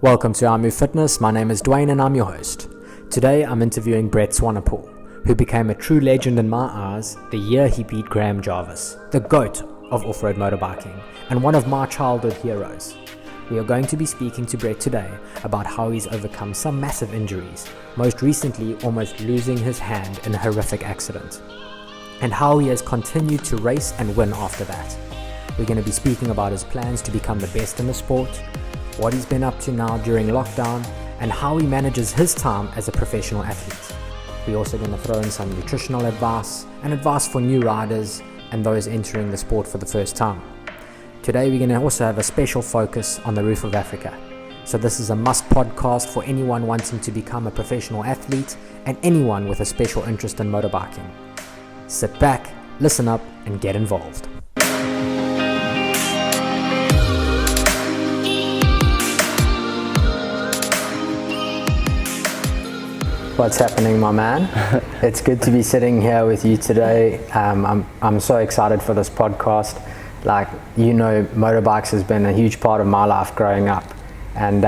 Welcome to Our Move Fitness. My name is Dwayne and I'm your host. Today I'm interviewing Brett Swanepoel, who became a true legend in my eyes the year he beat Graham Jarvis, the GOAT of off-road motorbiking and one of my childhood heroes. We are going to be speaking to Brett today about how he's overcome some massive injuries, most recently almost losing his hand in a horrific accident, and how he has continued to race and win after that. We're going to be speaking about his plans to become the best in the sport, what he's been up to now during lockdown, and how he manages his time as a professional athlete. We're also going to throw in some nutritional advice and advice for new riders and those entering the sport for the first time. Today we're going to also have a special focus on the roof of Africa. So this is a must podcast for anyone wanting to become a professional athlete and anyone with a special interest in motorbiking. Sit back, listen up, and get involved. What's happening, my man? It's good to be sitting here with you today. I'm so excited for this podcast. Like, you know, motorbikes has been a huge part of my life growing up. And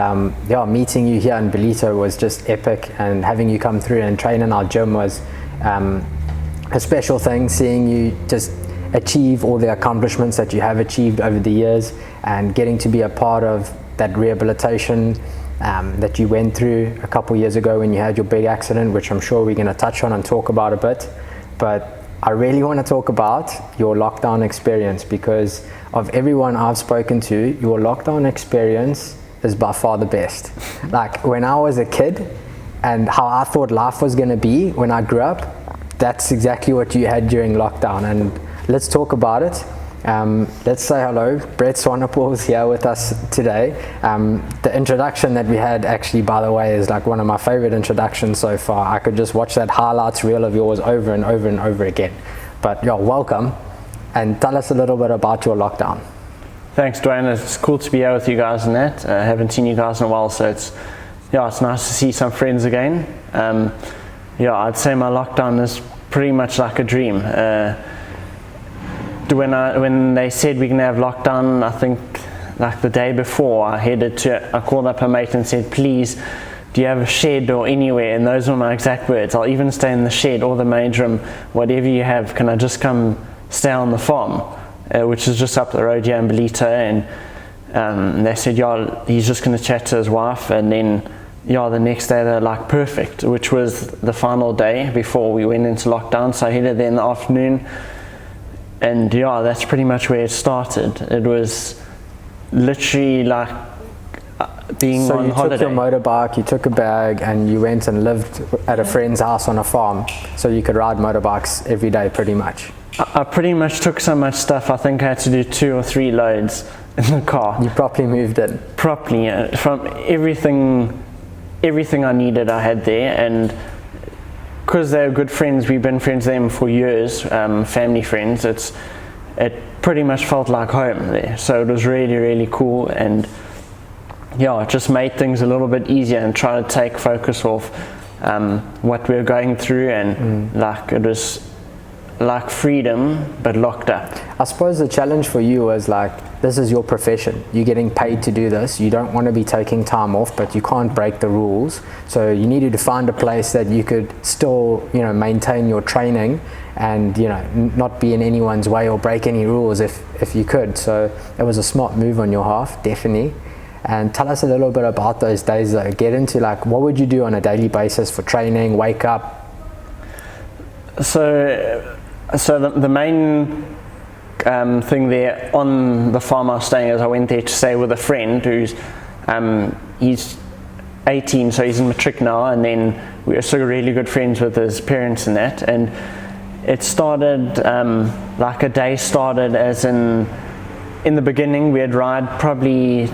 meeting you here in Belito was just epic, and having you come through and train in our gym was a special thing, seeing you just achieve all the accomplishments that you have achieved over the years and getting to be a part of that rehabilitation that you went through a couple years ago when you had your big accident, which I'm sure we're going to touch on and talk about a bit. But I really want to talk about your lockdown experience, because of everyone I've spoken to, your lockdown experience is by far the best. Like, when I was a kid and how I thought life was going to be when I grew up, that's exactly what you had during lockdown. And let's talk about it. Let's say hello. Brett Swanepoel is here with us today. The introduction that we had, actually, by the way, is like one of my favorite introductions so far. I could just watch that highlights reel of yours over and over and over again. But welcome, and tell us a little bit about your lockdown. Thanks, Dwayne. It's cool to be here with you guys and that. I haven't seen you guys in a while, so it's nice to see some friends again. I'd say my lockdown is pretty much like a dream. When they said we're going to have lockdown, I think like the day before, I called up a mate and said, please, do you have a shed or anywhere? And those were my exact words. I'll even stay in the shed or the main room, whatever you have. Can I just come stay on the farm, which is just up the road here in Belito? And they said, he's just going to chat to his wife. And then the next day they're like, perfect, which was the final day before we went into lockdown. So I headed there in the afternoon. And that's pretty much where it started. It was literally like being on holiday. So you took your motorbike, you took a bag, and you went and lived at a friend's house on a farm, so you could ride motorbikes every day pretty much. I pretty much took so much stuff, I think I had to do 2 or 3 loads in the car. You properly moved in? Properly, from everything I needed I had there. And because they're good friends, we've been friends with them for years, family friends, it pretty much felt like home there. So it was really, really cool, and it just made things a little bit easier and try to take focus off what we were going through, and like it was like freedom but locked up. I suppose the challenge for you was like, this is your profession, you're getting paid to do this, you don't want to be taking time off, but you can't break the rules, so you needed to find a place that you could still maintain your training and not be in anyone's way or break any rules if you could. So it was a smart move on your half, definitely. And tell us a little bit about those days though. Get into like, what would you do on a daily basis for training, wake up? So the main thing there on the farm I was staying is I went there to stay with a friend who's he's 18, so he's in matric now, and then we are still really good friends with his parents and that. And it started like a day started as in the beginning we'd ride probably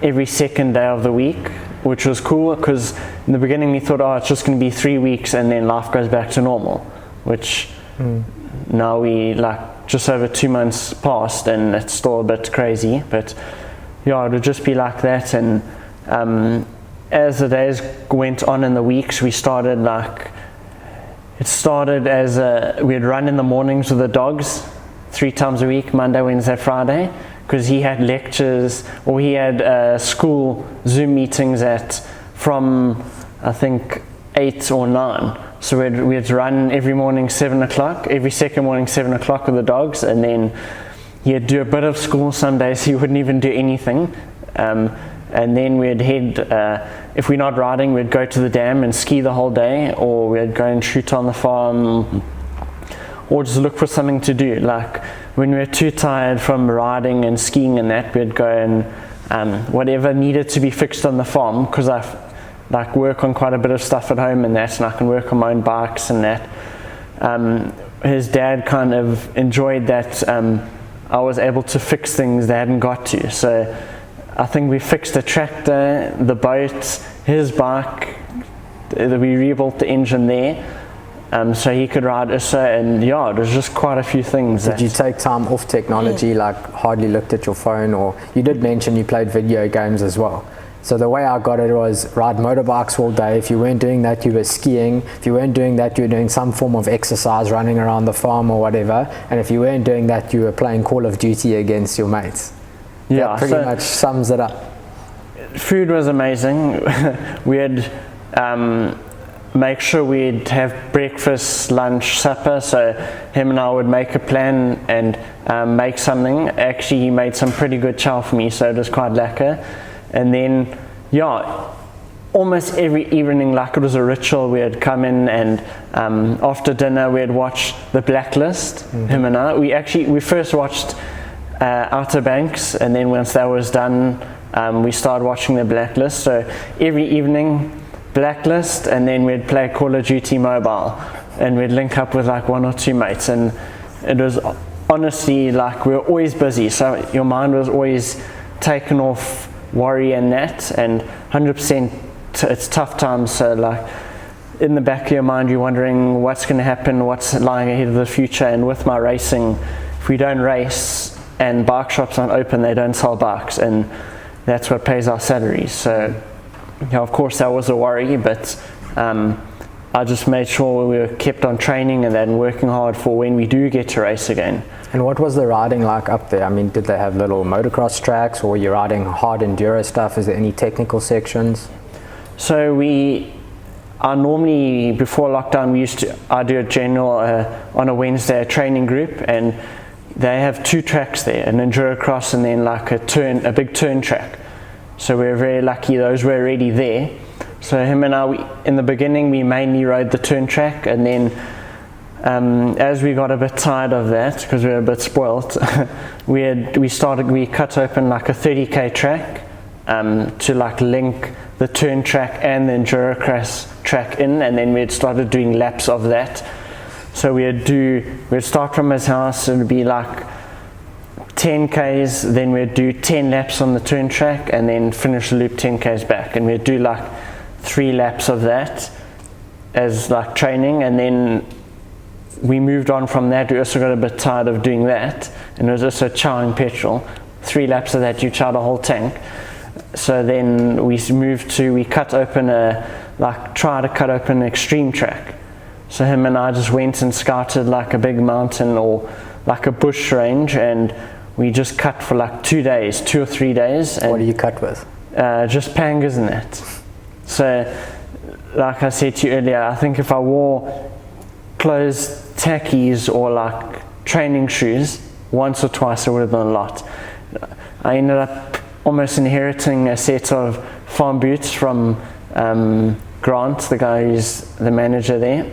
every second day of the week, which was cool because in the beginning we thought, it's just going to be 3 weeks and then life goes back to normal, which now we like just over 2 months past and it's still a bit crazy, but it would just be like that. And as the days went on in the weeks, we started as we'd run in the mornings with the dogs 3 times a week, Monday, Wednesday, Friday, because he had lectures, or he had school Zoom meetings from I think 8 or 9. So we'd run every morning 7 o'clock, every second morning 7 o'clock with the dogs, and then he'd do a bit of school. Some days he wouldn't even do anything. And then we'd head, if we're not riding, we'd go to the dam and ski the whole day, or we'd go and shoot on the farm, or just look for something to do. Like when we were too tired from riding and skiing and that, we'd go and whatever needed to be fixed on the farm, because I like work on quite a bit of stuff at home and that, and I can work on my own bikes and that. His dad kind of enjoyed that I was able to fix things they hadn't got to. So I think we fixed the tractor, the boat, his bike, we rebuilt the engine there, so he could ride ISO, and yeah, it was just quite a few things. Did you take time off technology, like hardly looked at your phone, or you did mention you played video games as well? So the way I got it was ride motorbikes all day. If you weren't doing that, you were skiing. If you weren't doing that, you were doing some form of exercise, running around the farm or whatever. And if you weren't doing that, you were playing Call of Duty against your mates. Yeah, that pretty much sums it up. Food was amazing. We'd make sure we'd have breakfast, lunch, supper. So him and I would make a plan and make something. Actually, he made some pretty good chow for me, so it was quite lekker. And then, yeah, almost every evening, like it was a ritual, we'd come in and after dinner we'd watch The Blacklist, him and I. We first watched Outer Banks, and then once that was done, we started watching The Blacklist. So every evening, Blacklist, and then we'd play Call of Duty Mobile, and we'd link up with like 1 or 2 mates, and it was honestly like we were always busy, so your mind was always taken off worry and that, and 100% it's tough times, so like in the back of your mind you're wondering what's going to happen, what's lying ahead of the future. And with my racing, if we don't race and bike shops aren't open, they don't sell bikes, and that's what pays our salaries. So yeah, of course that was a worry, but I just made sure we were kept on training and then working hard for when we do get to race again. And what was the riding like up there? I mean, did they have little motocross tracks, or you're riding hard enduro stuff? Is there any technical sections? So I normally, before lockdown, I do a general, on a Wednesday, a training group, and they have 2 tracks there, an enduro cross and then like a big turn track. So we're very lucky those were already there. So him and I, in the beginning, we mainly rode the turn track, and then as we got a bit tired of that, because we were a bit spoilt, we cut open like a 30k track to like link the turn track and the enduro cross track in, and then we'd started doing laps of that. So we'd start from his house, it would be like 10k's, then we'd do 10 laps on the turn track, and then finish the loop 10k's back, and we'd do like 3 laps of that as like training. And then we moved on from that. We also got a bit tired of doing that, and it was also chowing petrol. 3 laps of that, you chow the whole tank. So then we cut open try to cut open an extreme track. So him and I just went and scouted like a big mountain or like a bush range, and we just cut for like 2 days, 2 or 3 days. And what do you cut with? Just pangas and that. So like I said to you earlier, I think if I wore closed tackies or like training shoes once or twice, it would have been a lot. I ended up almost inheriting a set of farm boots from Grant, the guy who's the manager there,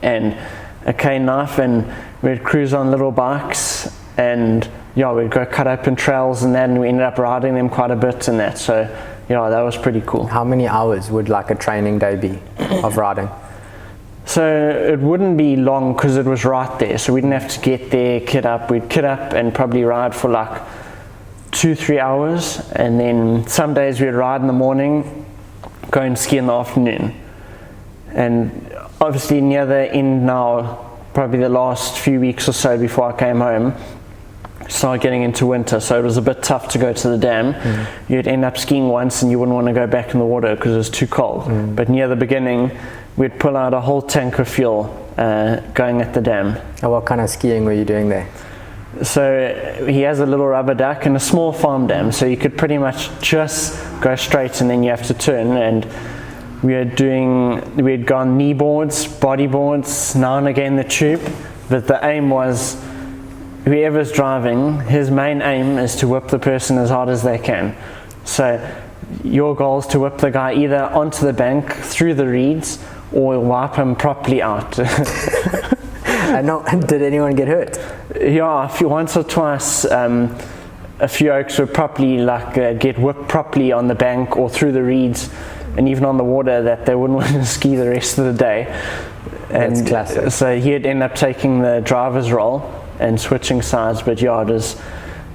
and a cane knife, and we'd cruise on little bikes, and yeah, we'd go cut open trails and that, and we ended up riding them quite a bit and that. So yeah, that was pretty cool. How many hours would like a training day be of riding? So it wouldn't be long because it was right there, so we didn't have to get there, kit up. We'd kit up and probably ride for like 2-3 hours, and then some days we'd ride in the morning, go and ski in the afternoon. And obviously near the end now, probably the last few weeks or so before I came home, started getting into winter, so it was a bit tough to go to the dam. You'd end up skiing once and you wouldn't want to go back in the water because it was too cold. But near the beginning, we'd pull out a whole tank of fuel going at the dam. And what kind of skiing were you doing there? So he has a little rubber duck and a small farm dam, so you could pretty much just go straight and then you have to turn. And we had gone knee boards, body boards, now and again the tube, but the aim was whoever's driving, his main aim is to whip the person as hard as they can. So your goal is to whip the guy either onto the bank, through the reeds, or wipe him properly out. Did anyone get hurt? Yeah, once or twice. A few oaks would properly get whipped properly on the bank or through the reeds, and even on the water, that they wouldn't want to ski the rest of the day. And that's classic. So he'd end up taking the driver's role and switching sides, but yeah, it was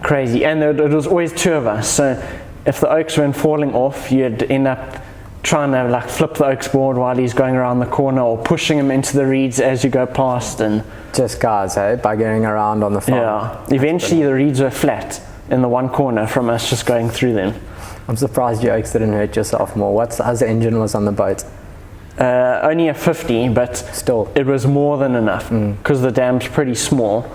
crazy. And it was always two of us, so if the oaks weren't falling off, you'd end up trying to flip the oaks board while he's going around the corner, or pushing him into the reeds as you go past. And just guys, hey, by going around on the farm. Yeah, eventually the reeds were flat in the one corner from us just going through them. I'm surprised you oaks didn't hurt yourself more. What size engine was on the boat? Only a 50, but still, it was more than enough because the dam's pretty small.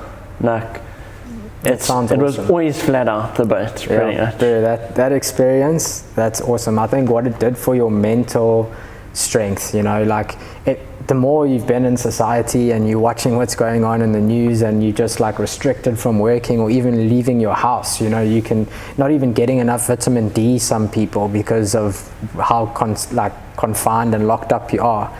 It was always flat out the boat, pretty much. Dude, that experience, that's awesome. I think what it did for your mental strength, the more you've been in society and you're watching what's going on in the news, and you're just restricted from working or even leaving your house, you can not even getting enough vitamin D, some people, because of how confined and locked up you are.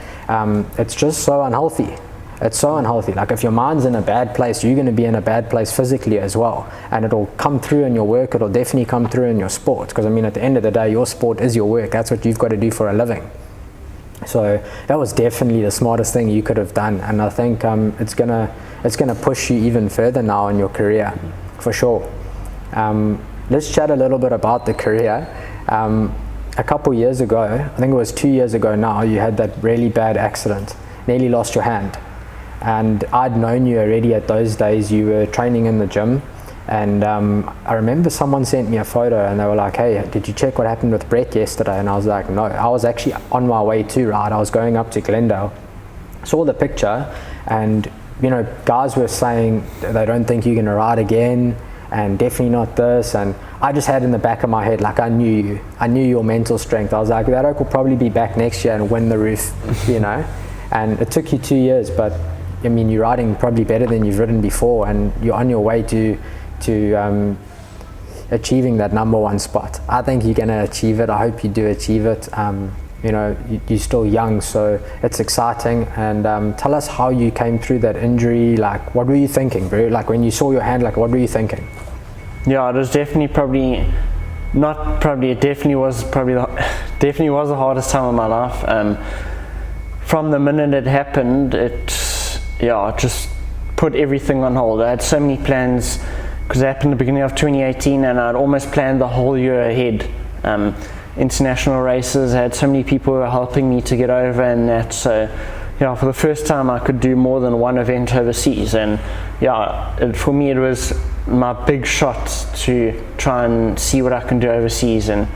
It's just so unhealthy. It's so unhealthy. If your mind's in a bad place, you're going to be in a bad place physically as well, and it'll come through in your work. It'll definitely come through in your sport, because at the end of the day, your sport is your work. That's what you've got to do for a living. So that was definitely the smartest thing you could have done, and I think it's gonna push you even further now in your career, for sure. Let's chat a little bit about the career. A couple years ago, I think it was 2 years ago now, you had that really bad accident, nearly lost your hand. And I'd known you already at those days. You were training in the gym, and I remember someone sent me a photo, and they were like, hey, did you check what happened with Brett yesterday? And I was like, no. I was actually on my way to, right? I was going up to Glendale, saw the picture, and guys were saying they don't think you're going to ride again, and definitely not this. And I just had in the back of my head, I knew your mental strength. I was like, that oak will probably be back next year and win the roof, And it took you 2 years, but you're riding probably better than you've ridden before, and you're on your way to achieving that number one spot. I think you're going to achieve it. I hope you do achieve it. You're still young, so it's exciting. And tell us how you came through that injury. What were you thinking, bro? When you saw your hand, what were you thinking? Yeah, it was definitely definitely was the hardest time of my life. From the minute it happened, it just put everything on hold. I had so many plans, because it happened at the beginning of 2018, and I'd almost planned the whole year ahead. International races, I had so many people who were helping me to get over, and that. So for the first time I could do more than one event overseas, and for me it was my big shot to try and see what I can do overseas and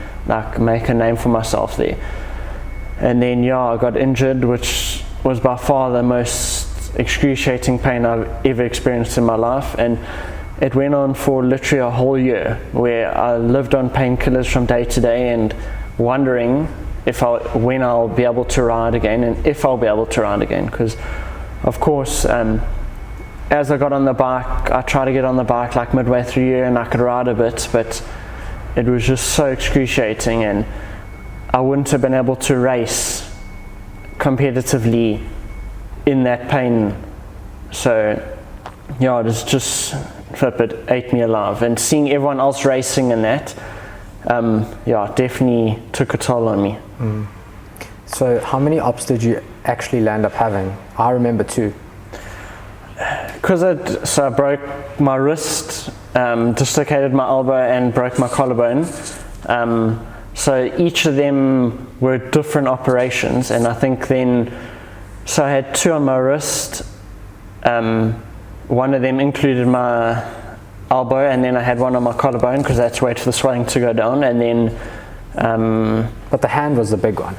make a name for myself there. And then I got injured, which was by far the most excruciating pain I've ever experienced in my life, and it went on for literally a whole year, where I lived on painkillers from day to day and wondering when I'll be able to ride again, and if I'll be able to ride again. Because of course, as I got on the bike, I tried to get on the bike midway through the year, and I could ride a bit, but it was just so excruciating, and I wouldn't have been able to race competitively in that pain. So it was just it ate me alive, and seeing everyone else racing in that definitely took a toll on me. So how many ops did you actually land up having? I remember 2. I broke my wrist, dislocated my elbow, and broke my collarbone. So each of them were different operations, and I think so I had 2 on my wrist. One of them included my elbow, and then I had one on my collarbone, because that's wait for the swelling to go down. And then but the hand was the big one.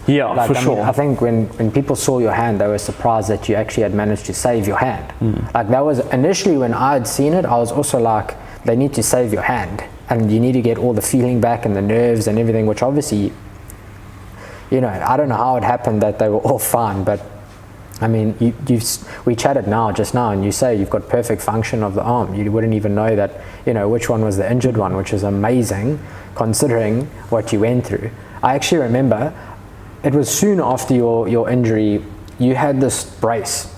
Yeah, like, for sure. I think when people saw your hand, they were surprised that you actually had managed to save your hand. Like that was initially when I had seen it, I was also like, they need to save your hand and you need to get all the feeling back and the nerves and everything, which obviously, you know, I don't know how it happened that they were all fine, but I mean, we chatted just now, and you say you've got perfect function of the arm. You wouldn't even know that, you know, which one was the injured one, which is amazing considering what you went through. I actually remember it was soon after your injury, you had this brace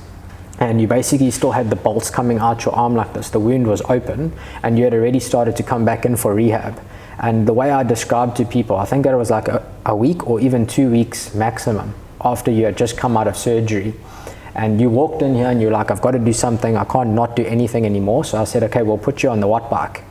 and you basically still had the bolts coming out your arm like this. The wound was open and you had already started to come back in for rehab. And the way I described to people, I think that it was like a week or even 2 weeks maximum after you had just come out of surgery. And you walked in here and you're like, I've got to do something. I can't not do anything anymore. So I said, okay, we'll put you on the watt bike.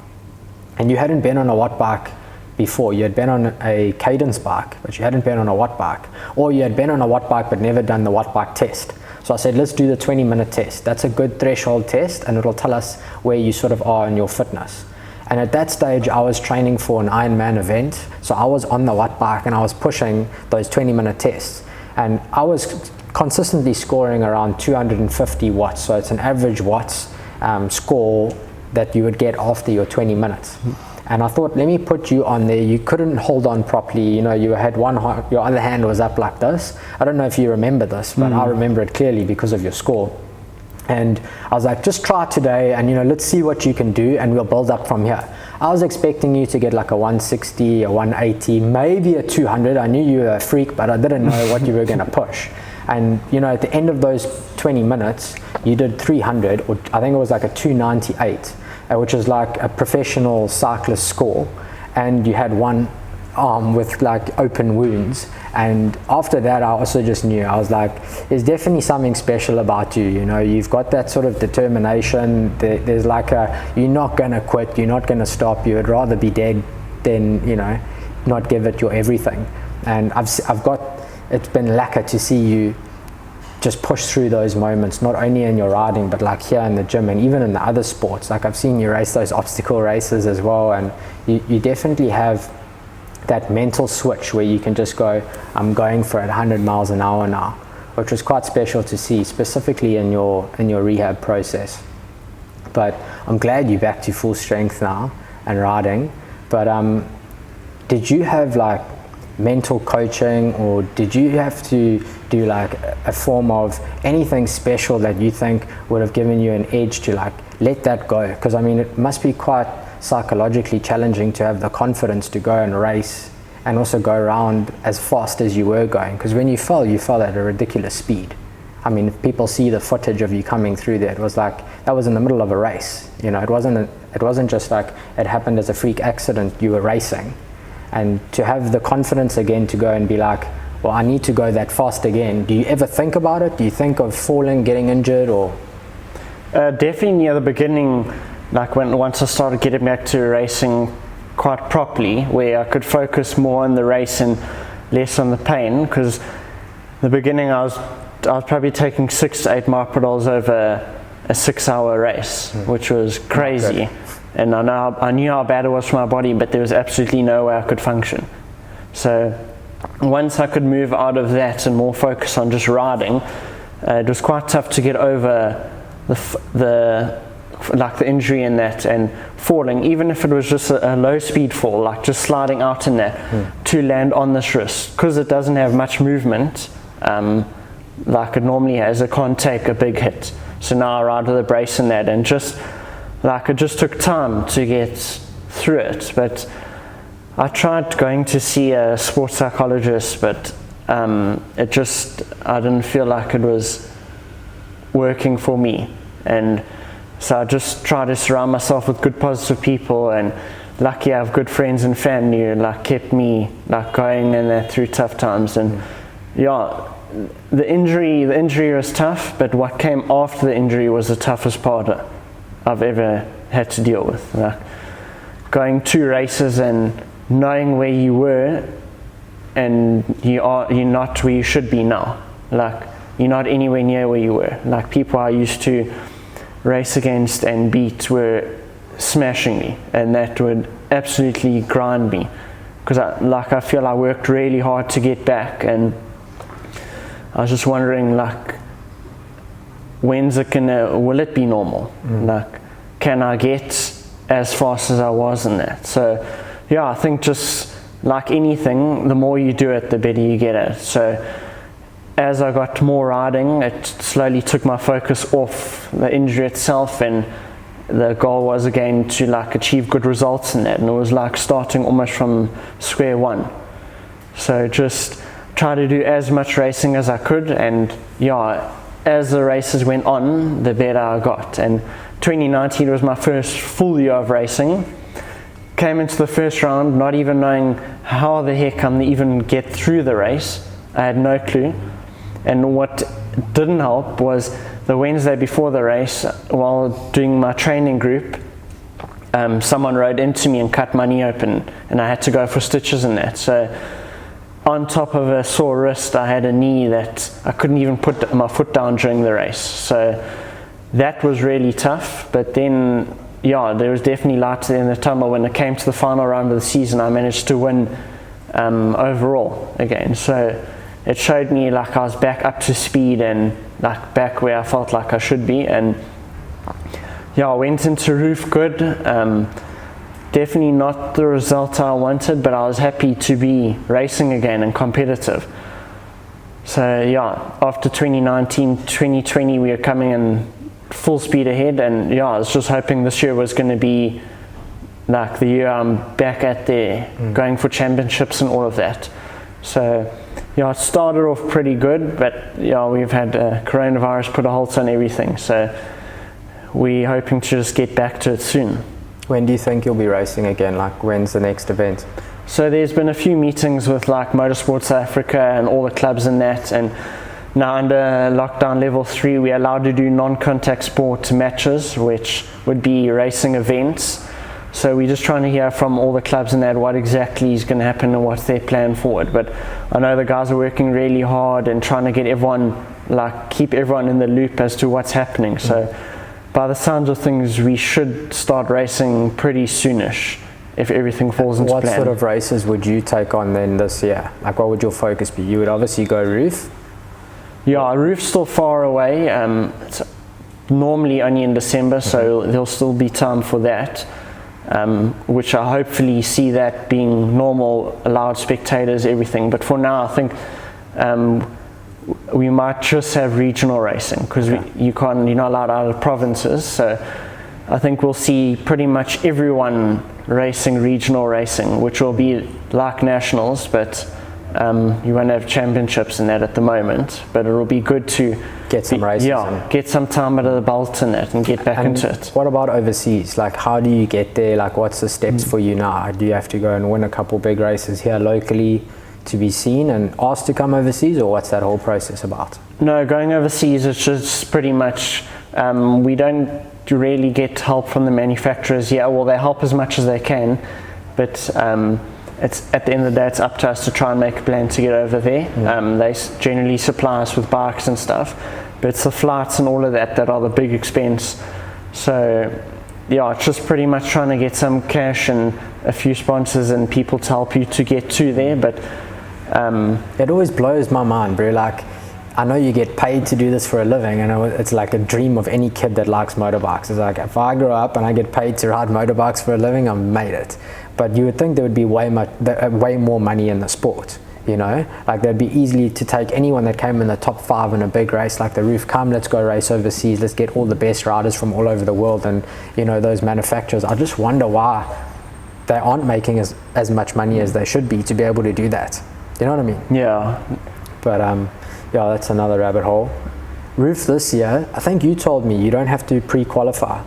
And you hadn't been on a watt bike before. You had been on a cadence bike, but you hadn't been on a watt bike. Or you had been on a watt bike but never done the watt bike test. So I said, let's do the 20-minute test. That's a good threshold test and it'll tell us where you sort of are in your fitness. And at that stage, I was training for an Ironman event. So I was on the watt bike and I was pushing those 20-minute tests. And I was consistently scoring around 250 watts. So it's an average watts score that you would get after your 20 minutes. And I thought, let me put you on there. You couldn't hold on properly. You know, you had your other hand was up like this. I don't know if you remember this, but I remember it clearly because of your score. And I was like, just try today and, you know, let's see what you can do and we'll build up from here. I was expecting you to get like a 160, a 180, maybe a 200. I knew you were a freak, but I didn't know what you were going to push. And, you know, at the end of those 20 minutes, you did 300, or I think it was like a 298, which is like a professional cyclist score. And you had one arm with like open wounds. And after that, I also just knew, I was like, there's definitely something special about you. You know, you've got that sort of determination. There's like you're not going to quit. You're not going to stop. You would rather be dead than, you know, not give it your everything. And it's been lacquer to see you just push through those moments, not only in your riding, but like here in the gym and even in the other sports. Like I've seen you race those obstacle races as well. And you definitely have that mental switch where you can just go, I'm going for it 100 miles an hour now, which was quite special to see, specifically in your rehab process. But I'm glad you're back to full strength now and riding. But did you have like mental coaching, or did you have to do like a form of anything special that you think would have given you an edge to like let that go? Because I mean, it must be quite psychologically challenging to have the confidence to go and race and also go around as fast as you were going, because when you fell at a ridiculous speed. I mean, if people see the footage of you coming through there, it was like that was in the middle of a race. You know, it wasn't just like it happened as a freak accident. You were racing, and to have the confidence again to go and be like, well, I need to go that fast again. Do you ever think about it? Do you think of falling, getting injured, or? Definitely near the beginning. Like once I started getting back to racing quite properly, where I could focus more on the race and less on the pain, because the beginning I was probably taking 6 to 8 Marprodols over a 6-hour race, which was crazy. And I knew how bad it was for my body, but there was absolutely no way I could function. So once I could move out of that and more focus on just riding, it was quite tough to get over the injury in that and falling, even if it was just a low speed fall, like just sliding out in that to land on this wrist, because it doesn't have much movement like it normally has. It can't take a big hit. So now I ride with a brace in that, and just like it just took time to get through it. But I tried going to see a sports psychologist, but I didn't feel like it was working for me. And so I just try to surround myself with good, positive people, and lucky I have good friends and family who like kept me like going in there through tough times. And yeah, the injury was tough, but what came after the injury was the toughest part I've ever had to deal with. Like going 2 races and knowing where you were, and you're not where you should be now. Like you're not anywhere near where you were. Like people I used to race against and beat were smashing me, and that would absolutely grind me, because I feel I worked really hard to get back, and I was just wondering, like, will it be normal? Like, can I get as fast as I was in that? So yeah, I think just like anything, the more you do it, the better you get at it. So as I got more riding, it slowly took my focus off the injury itself, and the goal was again to like achieve good results in that, and it was like starting almost from square one. So just try to do as much racing as I could, and yeah, as the races went on, the better I got. And 2019 was my first full year of racing. Came into the first round not even knowing how the heck I'm even get through the race. I had no clue. And what didn't help was the Wednesday before the race, while doing my training group, someone rode into me and cut my knee open, and I had to go for stitches in that. So on top of a sore wrist, I had a knee that I couldn't even put my foot down during the race. So that was really tough. But then, yeah, there was definitely light in the tunnel. When it came to the final round of the season, I managed to win overall again. So it showed me like I was back up to speed and like back where I felt like I should be. And yeah, I went into Roof good. Definitely not the result I wanted, but I was happy to be racing again and competitive. So yeah, after 2019, 2020 we were coming in full speed ahead, and yeah, I was just hoping this year was going to be like the year I'm back at there, going for championships and all of that. So yeah, it started off pretty good, but yeah, we've had coronavirus put a halt on everything, so we're hoping to just get back to it soon. When do you think you'll be racing again? Like, when's the next event? So there's been a few meetings with like Motorsport South Africa and all the clubs in that, and now under lockdown level 3 we're allowed to do non-contact sport matches, which would be racing events. So we're just trying to hear from all the clubs in that what exactly is going to happen and what's their plan forward. But I know the guys are working really hard and trying to get everyone, like keep everyone in the loop as to what's happening. So by the sounds of things, we should start racing pretty soonish if everything falls into plan. What sort of races would you take on then this year? Like, what would your focus be? You would obviously go Roof. Yeah, Roof's still far away. It's normally only in December, so there'll still be time for that. Which I hopefully see that being normal, allowed spectators, everything. But for now, I think we might just have regional racing, because you're not allowed out of provinces. So I think we'll see pretty much everyone racing regional racing, which will be like nationals, but you won't have championships in that at the moment. But it'll be good to get some races. Yeah, get some time under the belt in it and get back into it. What about overseas? Like, how do you get there? Like, what's the steps for you now? Do you have to go and win a couple big races here locally to be seen and asked to come overseas, or what's that whole process about? No, going overseas is just pretty much, we don't really get help from the manufacturers. Yeah, well, they help as much as they can, but it's at the end of the day, it's up to us to try and make a plan to get over there. They generally supply us with bikes and stuff, but it's the flights and all of that that are the big expense. So yeah, it's just pretty much trying to get some cash and a few sponsors and people to help you to get to there. But it always blows my mind, bro. Like, I know you get paid to do this for a living, and it's like a dream of any kid that likes motorbikes. It's like, if I grow up and I get paid to ride motorbikes for a living, I've made it. But you would think there would be way more money in the sport, you know? Like, there'd be easily to take anyone that came in the top 5 in a big race like the Roof, come, let's go race overseas, let's get all the best riders from all over the world, and, you know, those manufacturers. I just wonder why they aren't making as much money as they should be to be able to do that. You know what I mean? Yeah. But yeah, that's another rabbit hole. Roof this year, I think you told me you don't have to pre-qualify.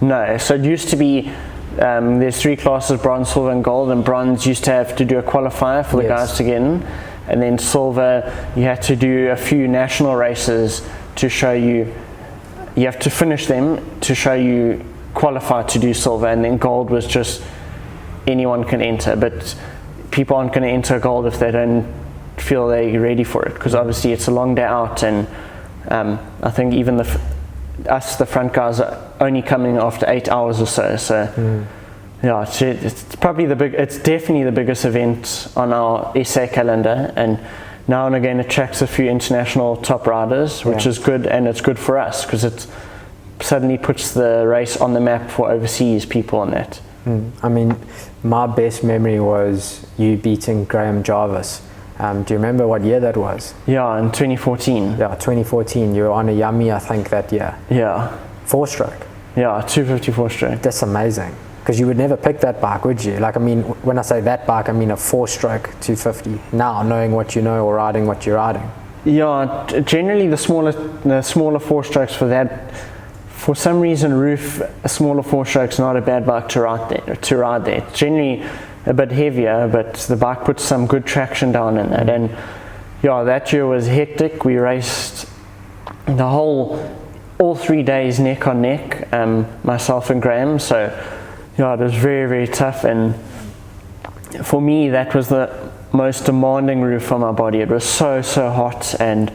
No, so it used to be there's 3 classes, bronze, silver and gold, and bronze used to have to do a qualifier for the guys to get in, and then silver you had to do a few national races to show you have to finish them to show you qualified to do silver, and then gold was just anyone can enter, but people aren't going to enter gold if they don't feel they're ready for it, because obviously it's a long day out, and I think even the front guys are only coming after 8 hours or so. Yeah, it's probably it's definitely the biggest event on our SA calendar, and now and again attracts a few international top riders, which is good, and it's good for us because it suddenly puts the race on the map for overseas people on that. I mean, my best memory was you beating Graham Jarvis. Do you remember what year that was? Yeah, in 2014. Yeah, 2014. You were on a Yummy, I think, that year. Yeah. 4-stroke. Yeah, 254 stroke. That's amazing. Because you would never pick that bike, would you? Like, I mean, when I say that bike, I mean a 4-stroke 250. Now, knowing what you know or riding what you're riding. Yeah, generally the smaller 4-strokes for that. For some reason, Roof, a smaller 4-stroke's not a bad bike to ride there. It's generally a bit heavier, but the bike puts some good traction down in it. And yeah, that year was hectic. We raced all 3 days neck on neck, myself and Graham. So yeah, it was very, very tough. And for me, that was the most demanding Roof for my body. It was so hot, and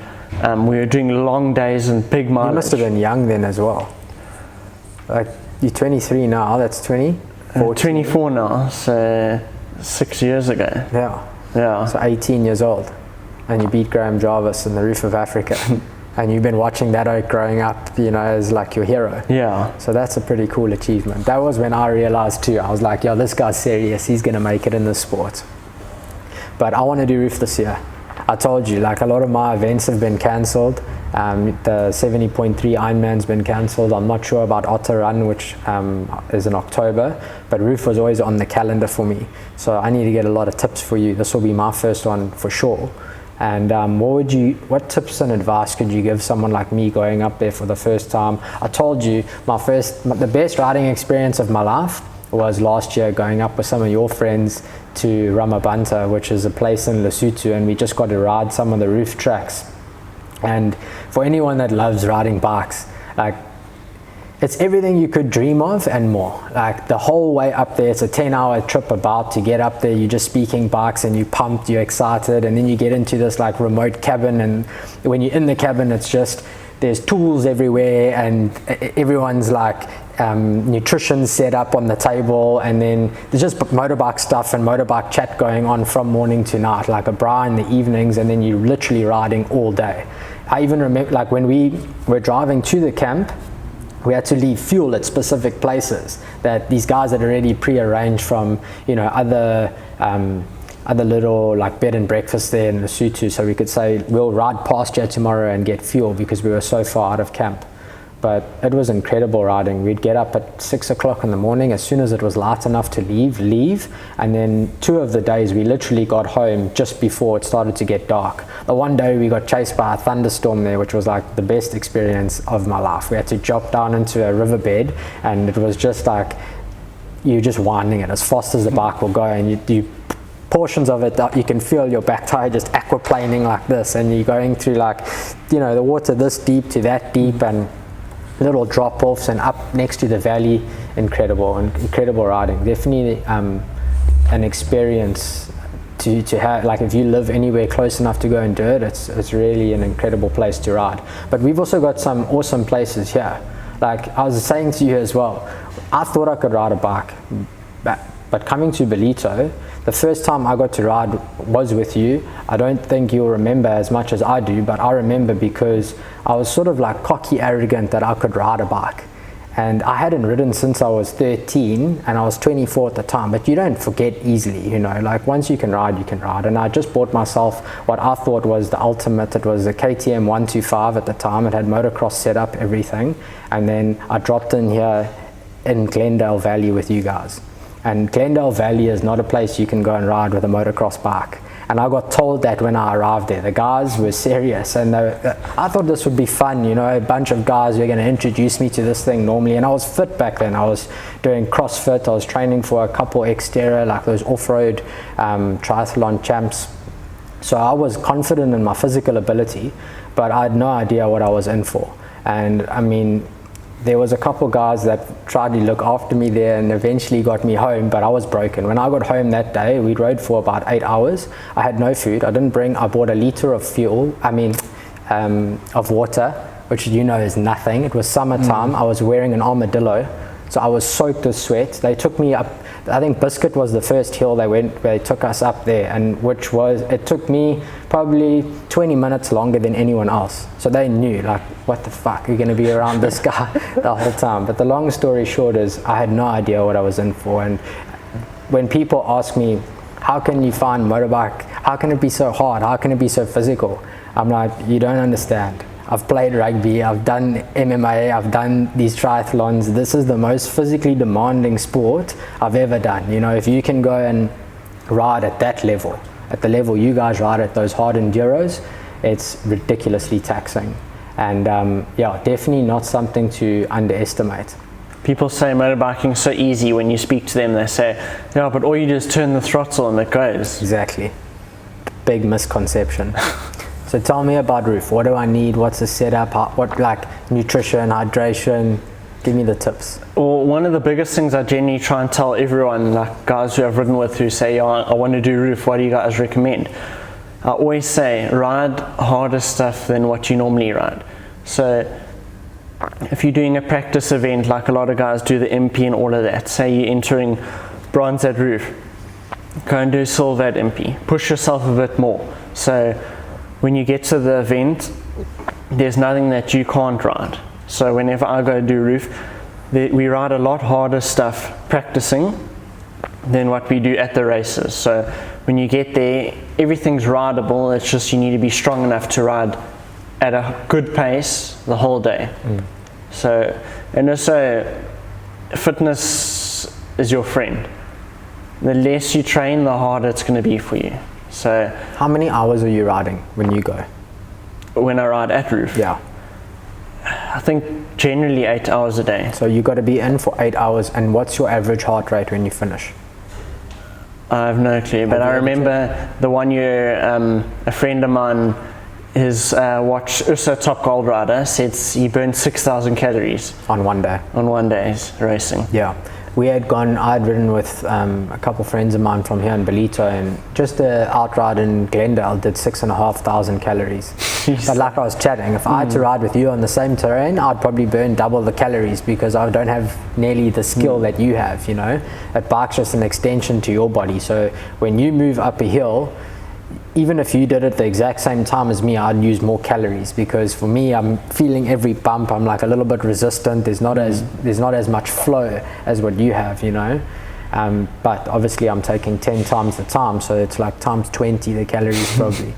we were doing long days and big mileage. You must have been young then as well. Like, you're 23 now, that's 20? 24 now, so 6 years ago. Yeah. So 18 years old. And you beat Graham Jarvis in the Roof of Africa. And you've been watching that oak growing up, you know, as like your hero. Yeah. So that's a pretty cool achievement. That was when I realized too, I was like, yo, this guy's serious, he's going to make it in this sport. But I want to do Roof this year. I told you, like, a lot of my events have been cancelled. The 70.3 Ironman's been cancelled. I'm not sure about Otter Run, which is in October, but Roof was always on the calendar for me. So I need to get a lot of tips for you. This will be my first one for sure. And what tips and advice could you give someone like me going up there for the first time? I told you the best riding experience of my life was last year, going up with some of your friends to Ramabanta, which is a place in Lesotho, and we just got to ride some of the Roof tracks. And for anyone that loves riding bikes, like, it's everything you could dream of and more. Like, the whole way up there, it's a 10-hour trip about to get up there. You're just speaking bikes and you're pumped, you're excited, and then you get into this like remote cabin, and when you're in the cabin, it's just, there's tools everywhere, and everyone's like nutrition set up on the table, and then there's just motorbike stuff and motorbike chat going on from morning to night, like a bra in the evenings, and then you're literally riding all day. I even remember, like, when we were driving to the camp, we had to leave fuel at specific places that these guys had already pre-arranged from, you know, other little like bed and breakfast there in Lesotho, so we could say we'll ride past here tomorrow and get fuel because we were so far out of camp. But it was incredible riding. We'd get up at 6 o'clock in the morning as soon as it was light enough to leave, and then 2 of the days we literally got home just before it started to get dark. The one day we got chased by a thunderstorm there, which was like the best experience of my life. We had to drop down into a riverbed, and it was just like you're just winding it as fast as the bike will go, and you portions of it that you can feel your back tire just aquaplaning like this, and you're going through, like, you know, the water this deep to that deep, and little drop-offs, and up next to the valley. Incredible riding. Definitely an experience to have. Like, if you live anywhere close enough to go and do it, it's really an incredible place to ride. But we've also got some awesome places here. Like I was saying to you as well, I thought I could ride a bike, but coming to Ballito, the first time I got to ride was with you. I don't think you'll remember as much as I do, but I remember because I was sort of like cocky arrogant that I could ride a bike. And I hadn't ridden since I was 13, and I was 24 at the time, but you don't forget easily, you know, like once you can ride, you can ride. And I just bought myself what I thought was the ultimate. It was a KTM 125 at the time. It had motocross setup, everything. And then I dropped in here in Glendale Valley with you guys. And Glendale Valley is not a place you can go and ride with a motocross bike. And I got told that when I arrived there. The guys were serious, and I thought this would be fun, you know, a bunch of guys were going to introduce me to this thing normally. And I was fit back then. I was doing CrossFit. I was training for a couple Xterra, like those off-road triathlon champs. So I was confident in my physical ability, but I had no idea what I was in for. And I mean, there was a couple guys that tried to look after me there and eventually got me home, but I was broken. When I got home that day, we rode for about 8 hours. I had no food. I bought a liter of fuel, of water, which you know is nothing. It was summertime. I was wearing an armadillo, so I was soaked with sweat. They took me up I think Biscuit was the first hill they took us up there, and it took me probably 20 minutes longer than anyone else. So they knew, like, what the fuck, you're going to be around this guy the whole time. But the long story short is I had no idea what I was in for. And when people ask me, how can you find motorbike, how can it be so hard, how can it be so physical, I'm like, you don't understand. I've played rugby, I've done MMA, I've done these triathlons. This is the most physically demanding sport I've ever done. You know, if you can go and ride at that level, at the level you guys ride at those hard enduros, it's ridiculously taxing. And definitely not something to underestimate. People say motorbiking's so easy. When you speak to them, they say, yeah, but all you do is turn the throttle and it goes. Exactly. Big misconception. So tell me about Roof. What do I need? What's the setup? What, like, nutrition, hydration? Give me the tips. Well, one of the biggest things I generally try and tell everyone, like guys who I've ridden with who say, yeah, I want to do Roof, what do you guys recommend? I always say, ride harder stuff than what you normally ride. So if you're doing a practice event, like a lot of guys do the MP and all of that, say you're entering bronze at Roof, go and do silver at MP. Push yourself a bit more. So when you get to the event, there's nothing that you can't ride. So whenever I go do Roof, we ride a lot harder stuff practicing than what we do at the races. So when you get there, everything's rideable. It's just you need to be strong enough to ride at a good pace the whole day. So, and also fitness is your friend. The less you train, the harder it's going to be for you. So how many hours are you riding when you go? When I ride at Roof? Yeah. I think generally 8 hours a day. So you got to be in for 8 hours. And what's your average heart rate when you finish? I have no clue, but I remember the one year a friend of mine, his watch, also top gold rider, said he burned 6,000 calories. On one day? On one day's racing. Yeah. I'd ridden with a couple friends of mine from here in Belito, and just the outride in Glendale did 6,500 calories. But like I was chatting, if I had to ride with you on the same terrain, I'd probably burn double the calories because I don't have nearly the skill that you have, you know. A bike's just an extension to your body. So when you move up a hill, even if you did it the exact same time as me, I'd use more calories, because for me, I'm feeling every bump. I'm like a little bit resistant. There's not as much flow as what you have, you know. But obviously, I'm taking 10 times the time, so it's like times 20 the calories probably.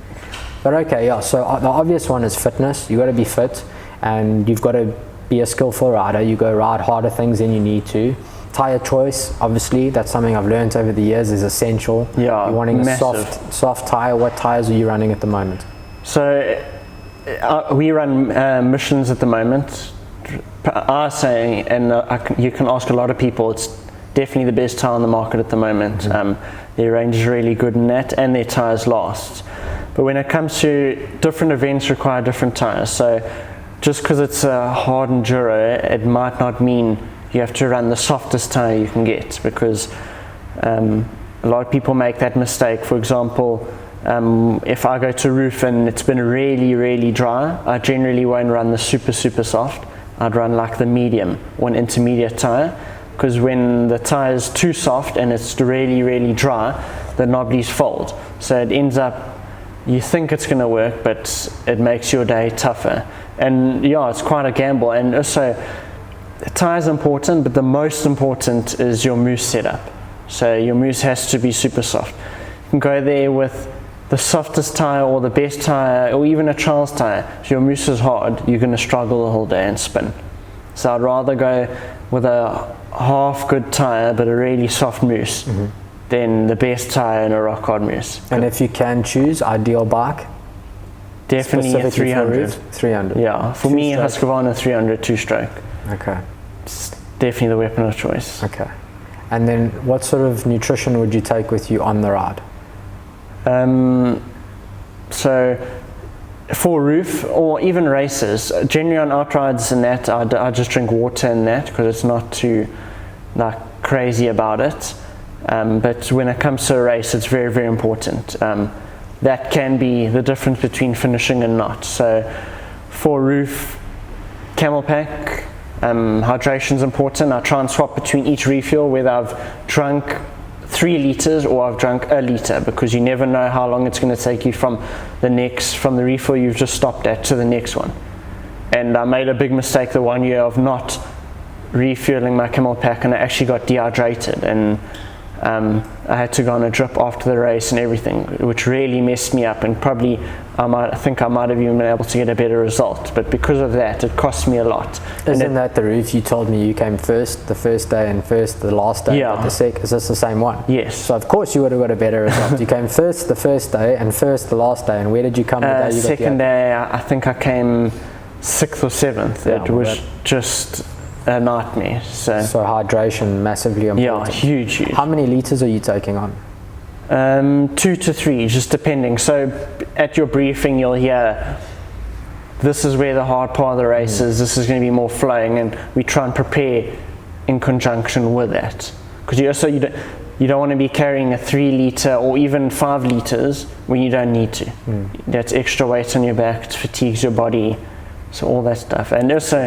But okay, yeah. So the obvious one is fitness. You got to be fit, and you've got to be a skillful rider. You go ride harder things than you need to. Tire choice, obviously, that's something I've learned over the years, is essential. Yeah, you're wanting massive. a soft tire. What tires are you running at the moment? So we run Missions at the moment. I say, and you can ask a lot of people, it's definitely the best tire on the market at the moment. Their range is really good in that, and their tires last. But when it comes to different events, require different tires. So just because it's a hard enduro, it might not mean you have to run the softest tire you can get, because a lot of people make that mistake. For example, if I go to Roof and it's been really, really dry, I generally won't run the super soft. I'd run like the medium or an intermediate tire, because when the tire is too soft and it's really, really dry, the knobbies fold. So it ends up, you think it's going to work, but it makes your day tougher. And yeah, it's quite a gamble. And also, the tire is important, but the most important is your mousse setup. So your mousse has to be super soft. You can go there with the softest tire or the best tire, or even a trials tire. If your mousse is hard, you're going to struggle the whole day and spin. So I'd rather go with a half good tire but a really soft mousse than the best tire and a rock hard mousse. And if you can choose ideal bike, definitely a 300. 300. Yeah, for me, Husqvarna 300 two-stroke. Okay. It's definitely the weapon of choice. Okay. And then what sort of nutrition would you take with you on the ride? So for Roof or even races, generally on outrides and that, I just drink water and that, because it's not too like crazy about it. But when it comes to a race, it's very, very important. That can be the difference between finishing and not. So for Roof, Camel Pack, Hydration is important. I try and swap between each refuel, whether I've drunk 3 liters or I've drunk 1 liter, because you never know how long it's going to take you from the refill you've just stopped at to the next one. And I made a big mistake the one year of not refueling my camel pack, and I actually got dehydrated, and I had to go on a drip after the race and everything, which really messed me up, and probably I think I might have even been able to get a better result, but because of that it cost me a lot. Isn't that the route you told me you came first the first day and first the last day? Yeah. Is this the same one? Yes. So of course you would have got a better result. You came first the first day and first the last day, and where did you come the day you got second day I think I came 6th or 7th. It was just a nightmare. So hydration massively important. Yeah, huge. How many liters are you taking on? 2 to 3, just depending. So at your briefing you'll hear, this is where the hard part of the race is, this is going to be more flowing, and we try and prepare in conjunction with that, because you don't want to be carrying a 3 liter or even 5 liters when you don't need to. That's extra weight on your back, it fatigues your body, so all that stuff. And also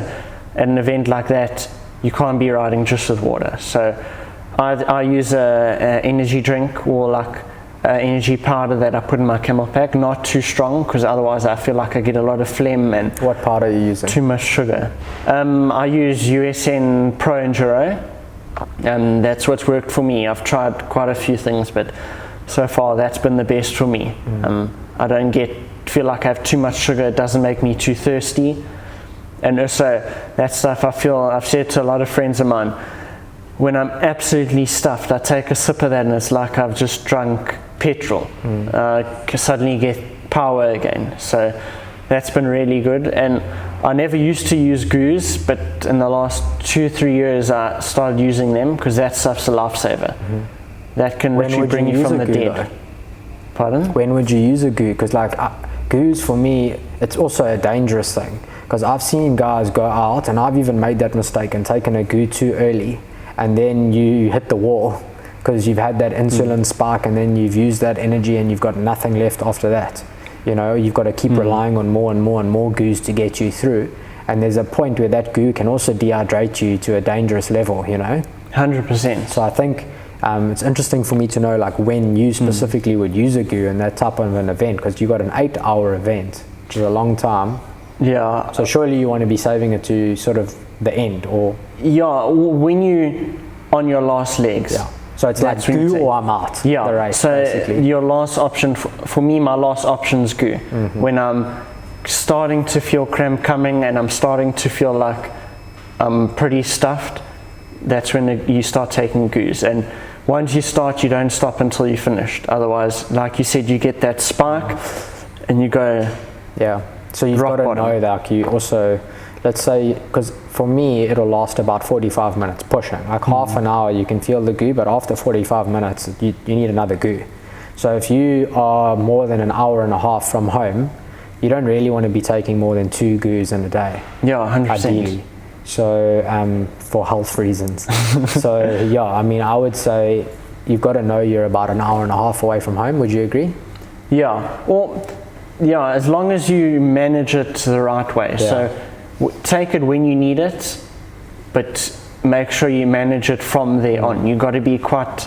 at an event like that you can't be riding just with water, so I use a energy drink or like energy powder that I put in my camel pack, not too strong, because otherwise I feel like I get a lot of phlegm. And what powder are you using? Too much sugar. I use USN Pro Enduro, and that's what's worked for me. I've tried quite a few things, but so far that's been the best for me. I don't feel like I have too much sugar, it doesn't make me too thirsty. And also that stuff, I've said to a lot of friends of mine, when I'm absolutely stuffed, I take a sip of that and it's like I've just drunk petrol. Suddenly get power again. So that's been really good. And I never used to use goos, but in the last 2-3 years I started using them, because that stuff's a lifesaver. That can literally bring you from the dead. Though? Pardon? When would you use a goo? Because goos for me, it's also a dangerous thing, because I've seen guys go out, and I've even made that mistake and taken a goo too early, and then you hit the wall because you've had that insulin spike, and then you've used that energy and you've got nothing left after that. You've got to keep relying on more and more and more goos to get you through, and there's a point where that goo can also dehydrate you to a dangerous level. 100%. So I think it's interesting for me to know like when you specifically would use a goo in that type of an event, because you've got an 8-hour event, which is a long time. Yeah. So surely you want to be saving it to sort of the end, or? Yeah, when you on your last legs. Yeah. So it's like goo or I'm out. Yeah. The race, so basically. Your last option, for me, my last option's goo. When I'm starting to feel cramp coming and I'm starting to feel like I'm pretty stuffed, that's when you start taking goos. And once you start, you don't stop until you're finished. Otherwise, like you said, you get that spark and you go. Yeah. So you've got to know that you also, let's say, because for me it'll last about 45 minutes pushing, like half an hour you can feel the goo, but after 45 minutes you need another goo. So if you are more than an hour and a half from home, you don't really want to be taking more than 2 goos in a day. Yeah, 100%. Ideally. So for health reasons. So yeah, I mean, I would say you've got to know you're about an hour and a half away from home. Would you agree? Yeah. Well, yeah, as long as you manage it the right way. Yeah. So take it when you need it, but make sure you manage it from there on. You've got to be quite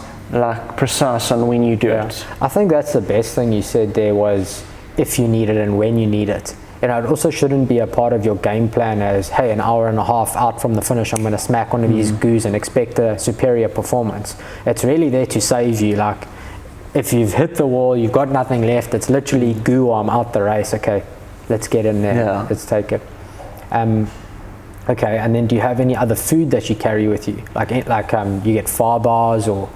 precise on when you do it. I think that's the best thing you said there, was if you need it and when you need it. It also shouldn't be a part of your game plan as, hey, an hour and a half out from the finish, I'm going to smack one of these goos and expect a superior performance. It's really there to save you. Like, if you've hit the wall, you've got nothing left, it's literally goo or I'm out the race. Okay, let's get in there. Yeah. Let's take it. Okay, and then do you have any other food that you carry with you? Like you get far bars or?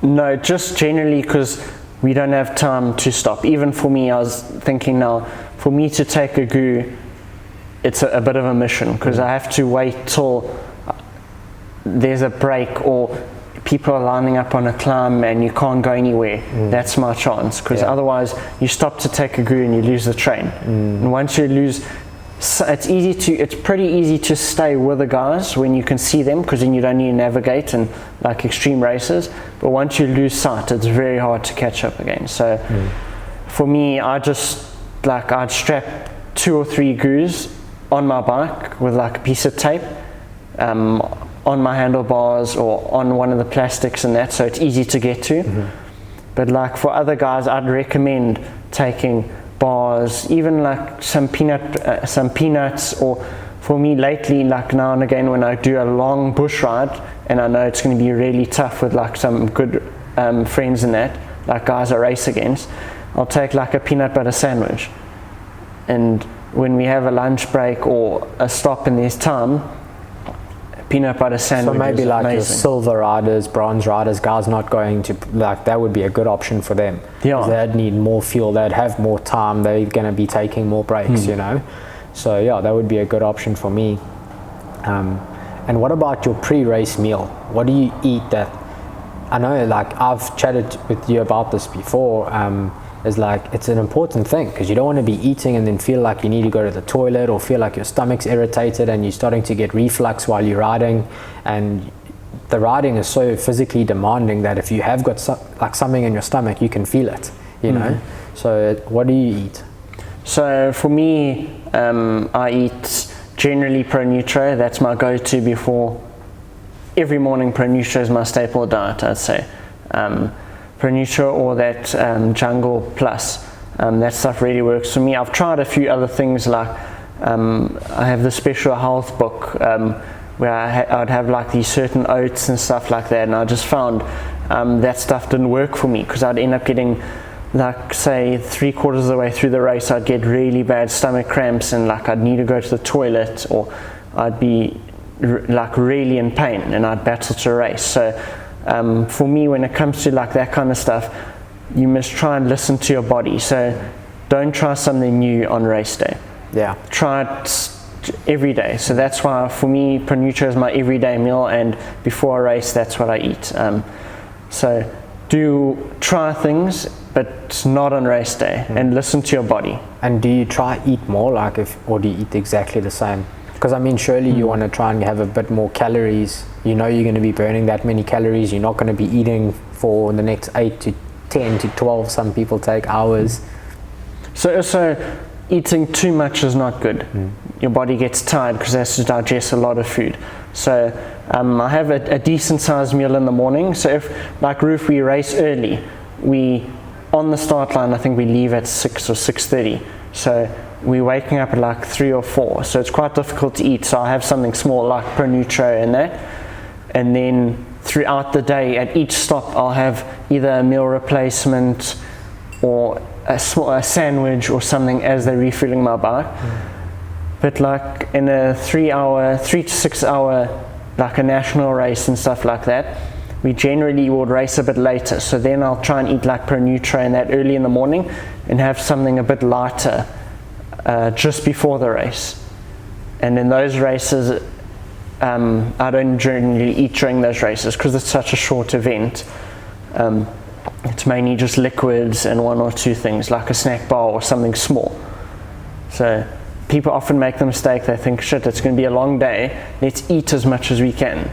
No, just generally, because we don't have time to stop. Even for me, I was thinking now, for me to take a goo, it's a bit of a mission, because I have to wait till there's a break or people are lining up on a climb and you can't go anywhere. That's my chance, because otherwise you stop to take a goo and you lose the train. And once you lose, it's pretty easy to stay with the guys when you can see them, because then you don't need to navigate in like extreme races. But once you lose sight, it's very hard to catch up again. So for me, I'd strap 2 or 3 goos on my bike with like a piece of tape, on my handlebars or on one of the plastics and that, so it's easy to get to. But like for other guys, I'd recommend taking bars, even like some peanuts, or for me lately, like now and again when I do a long bush ride and I know it's going to be really tough with like some good friends and that, like guys I race against, I'll take like a peanut butter sandwich, and when we have a lunch break or a stop and there's time, peanut butter sandwich. So maybe like amazing. your silver riders, bronze riders, guys not going to, like, that would be a good option for them. Yeah. They'd need more fuel, they'd have more time, they're going to be taking more breaks, you know. So yeah, that would be a good option for me. And what about your pre-race meal? What do you eat that, I know like I've chatted with you about this before, is like it's an important thing, because you don't want to be eating and then feel like you need to go to the toilet, or feel like your stomach's irritated and you're starting to get reflux while you're riding. And the riding is so physically demanding that if you have got something in your stomach, you can feel it, you know. So what do you eat? So for me, I eat generally Pro Nutro. That's my go-to before every morning. Pro Nutro is my staple diet, I'd say. Pro Nutro or that Jungle Plus, that stuff really works for me. I've tried a few other things, like I have the Special Health book where I'd have like these certain oats and stuff like that, and I just found that stuff didn't work for me, because I'd end up getting, like say 3/4 of the way through the race, I'd get really bad stomach cramps and like I'd need to go to the toilet, or I'd be like really in pain and I'd battle to race. So for me, when it comes to like that kind of stuff, you must try and listen to your body. So don't try something new on race day. Yeah. Try it every day. So that's why for me, Pro Nutro is my everyday meal, and before a race, that's what I eat. So do try things, but not on race day, and listen to your body. And do you try eat more, like or do you eat exactly the same? Because I mean, surely you want to try and have a bit more calories. You know you're going to be burning that many calories. You're not going to be eating for the next 8 to 10 to 12. Some people take hours. So also, eating too much is not good. Your body gets tired because it has to digest a lot of food. So I have a decent sized meal in the morning. So if, like Roof, we race early, on the start line, I think we leave at 6 or 6:30. So we're waking up at like 3 or 4. So it's quite difficult to eat. So I have something small like Pro Nutro in that. And then throughout the day, at each stop, I'll have either a meal replacement or a sandwich or something as they're refueling my bike. But like in a 3 to 6 hour, like a national race and stuff like that, we generally would race a bit later. So then I'll try and eat like Pro Nutro and that early in the morning, and have something a bit lighter just before the race. And in those races, I don't generally eat during those races because it's such a short event. It's mainly just liquids and 1 or 2 things like a snack bar or something small. So people often make the mistake, they think, shit, it's going to be a long day, let's eat as much as we can.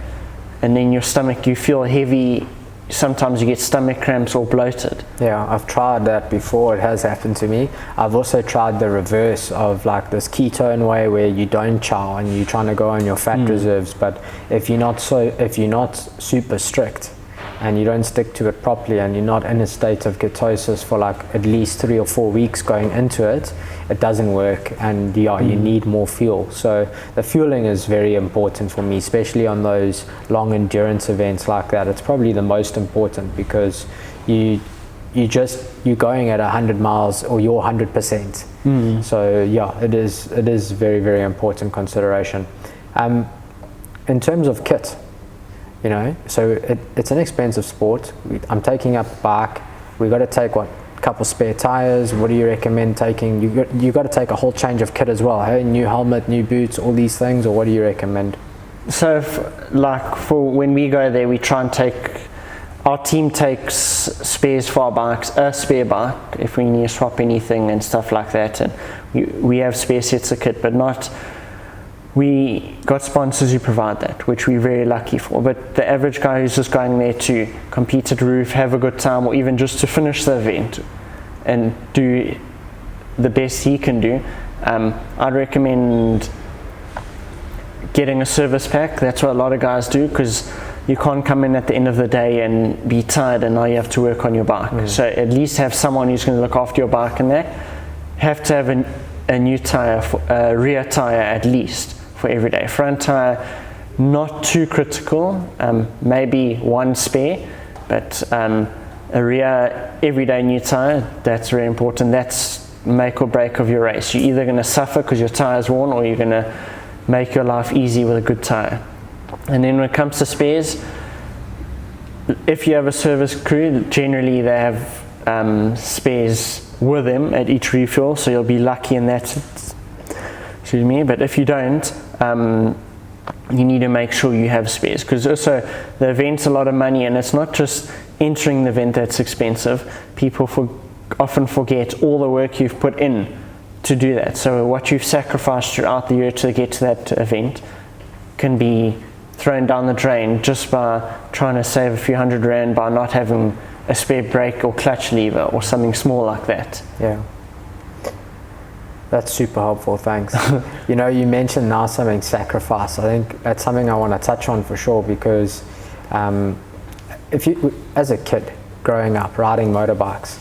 And then your stomach, you feel heavy, sometimes you get stomach cramps or bloated. Yeah, I've tried that before, it has happened to me. I've also tried the reverse of like this ketone way where you don't chow and you're trying to go on your fat reserves, but if you're not super strict and you don't stick to it properly and you're not in a state of ketosis for like at least 3 or 4 weeks going into it, it doesn't work, and you need more fuel. So the fueling is very important for me, especially on those long endurance events like that. It's probably the most important, because you're going at 100 miles or you're 100%. So yeah, it is very, very important consideration. In terms of kit, you know, so it's an expensive sport. I'm taking up a bike. We got to take couple spare tires. What do you recommend taking? You got to take a whole change of kit as well, hey? New helmet, new boots, all these things, or what do you recommend? So for when we go there, we try and our team takes spares for our bikes, a spare bike if we need to swap anything and stuff like that, and we have spare sets of kit, but not, we got sponsors who provide that, which we're very lucky for. But the average guy who's just going there to compete at Roof, have a good time, or even just to finish the event and do the best he can do, I'd recommend getting a service pack. That's what a lot of guys do, because you can't come in at the end of the day and be tired and now you have to work on your bike. So at least have someone who's going to look after your bike, and that have to have a new tire, a rear tire at least for every day. Front tire, not too critical, maybe one spare, but a rear everyday new tire, that's very important. That's make or break of your race. You're either going to suffer because your tire's worn, or you're going to make your life easy with a good tire. And then when it comes to spares, if you have a service crew, generally they have spares with them at each refuel, so you'll be lucky in that. Excuse me. But if you don't, you need to make sure you have spares, because also the event's a lot of money, and it's not just entering the event that's expensive. People often forget all the work you've put in to do that. So what you've sacrificed throughout the year to get to that event can be thrown down the drain just by trying to save a few $100 by not having a spare brake or clutch lever or something small like that. Yeah, that's super helpful, thanks. You know, you mentioned now something sacrifice. I think that's something I want to touch on for sure, because if you, as a kid growing up riding motorbikes,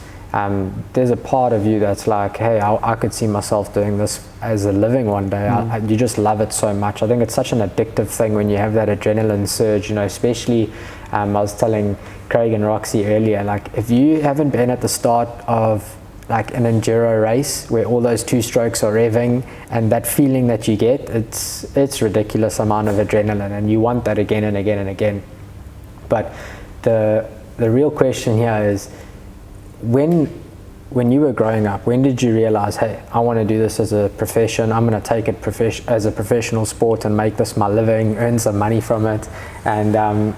there's a part of you that's like, hey, I could see myself doing this as a living one day. You just love it so much. I think it's such an addictive thing when you have that adrenaline surge, you know, especially I was telling Craig and Roxy earlier, like if you haven't been at the start of like an enduro race where all those two strokes are revving, and that feeling that you get, it's ridiculous amount of adrenaline, and you want that again and again and again. But the real question here is, when you were growing up, when did you realize, hey, I want to do this as a profession, I'm going to take it as a professional sport and make this my living, earn some money from it? And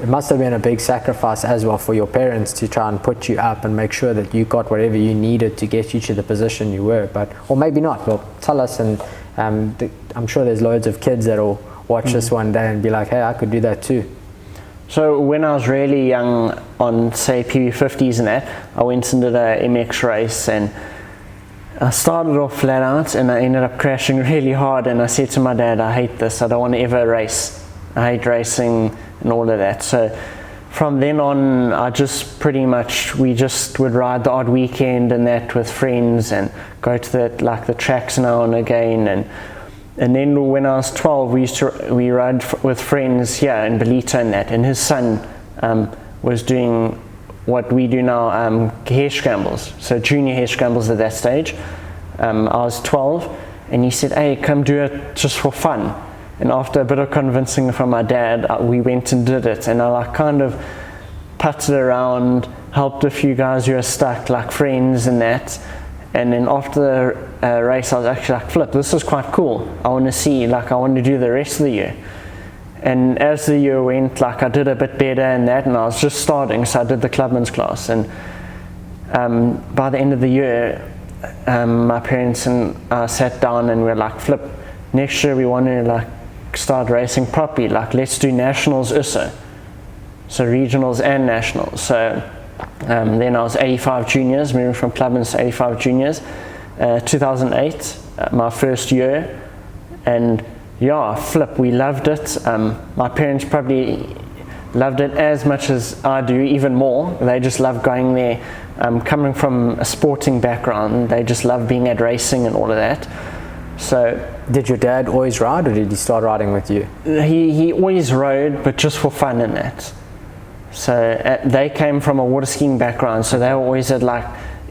it must have been a big sacrifice as well for your parents to try and put you up and make sure that you got whatever you needed to get you to the position you were. But, or maybe not. Well, tell us, and I'm sure there's loads of kids that will watch this one day and be like, hey, I could do that too. So when I was really young, on say PB50s and that, I went and did a MX race, and I started off flat out and I ended up crashing really hard, and I said to my dad, I hate this, I don't want to ever race, I hate racing and all of that. So from then on, we just would ride the odd weekend and that with friends, and go to the tracks now and again. And then when I was 12, we rode with friends here in Belito and that, and his son was doing what we do now, hair scrambles, so junior hair scrambles at that stage. I was 12, and he said, hey, come do it just for fun. And after a bit of convincing from my dad, we went and did it, and I kind of putted around, helped a few guys who were stuck, like friends and that. And then after the race, I was actually like, flip, this is quite cool. I want to do the rest of the year. And as the year went, I did a bit better in that, and I was just starting, so I did the clubman's class. And by the end of the year, my parents and I sat down and we were like, flip, next year we want to start racing properly. Let's do nationals also. So regionals and nationals. So then I was 85 juniors, moving from clubman's to 85 juniors. 2008, my first year, and yeah, flip, we loved it. My parents probably loved it as much as I do, even more. They just love going there. Coming from a sporting background, they just love being at racing and all of that. So, did your dad always ride, or did he start riding with you? He always rode, but just for fun and that. So they came from a water skiing background, so they were always at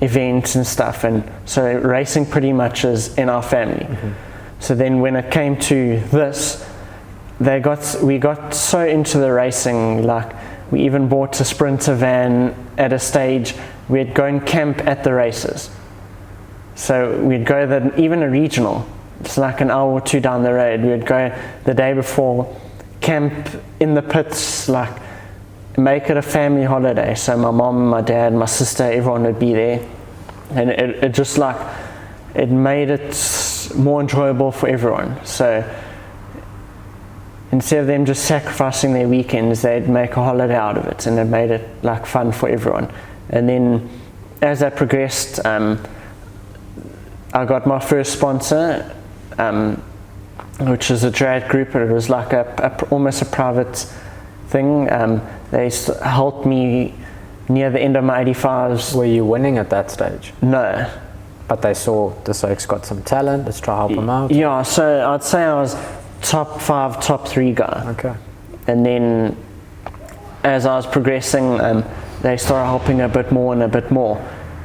events and stuff, and so racing pretty much is in our family. So then when it came to this, we got so into the racing, we even bought a Sprinter van at a stage. We'd go and camp at the races. So we'd go even a regional, it's an hour or two down the road. We'd go the day before, camp in the pits, make it a family holiday. So my mom, my dad, my sister, everyone would be there, and it just it made it more enjoyable for everyone. So instead of them just sacrificing their weekends, they'd make a holiday out of it, and it made it fun for everyone. And then as that progressed, I got my first sponsor, which is a drag group, but it was like almost a private thing. They helped me near the end of my 85s. Were you winning at that stage? No. But they saw this oak's got some talent, let's try help him out? Yeah, so I'd say I was top 5, top 3 guy. Okay. And then as I was progressing, they started helping a bit more and a bit more.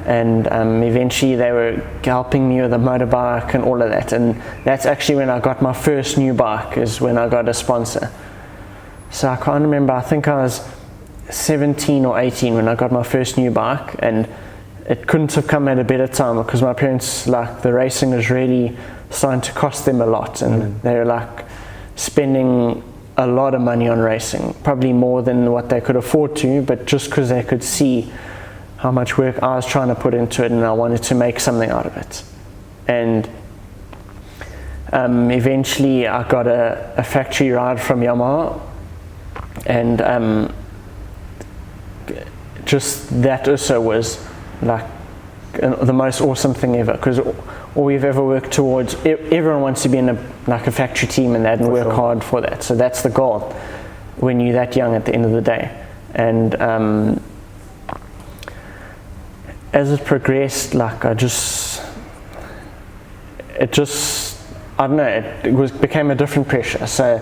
And eventually they were helping me with a motorbike and all of that. And that's actually when I got my first new bike, is when I got a sponsor. So I can't remember, I think I was 17 or 18 when I got my first new bike, and it couldn't have come at a better time, because my parents, like, the racing was really starting to cost them a lot, and they were like spending a lot of money on racing, probably more than what they could afford to, but just because they could see how much work I was trying to put into it, and I wanted to make something out of it. And eventually I got a factory ride from Yamaha, and just that also was like the most awesome thing ever, because all we've ever worked towards, everyone wants to be in a factory team and that, and work hard for that. So that's the goal when you're that young at the end of the day. And as it progressed, like I don't know, it became a different pressure. So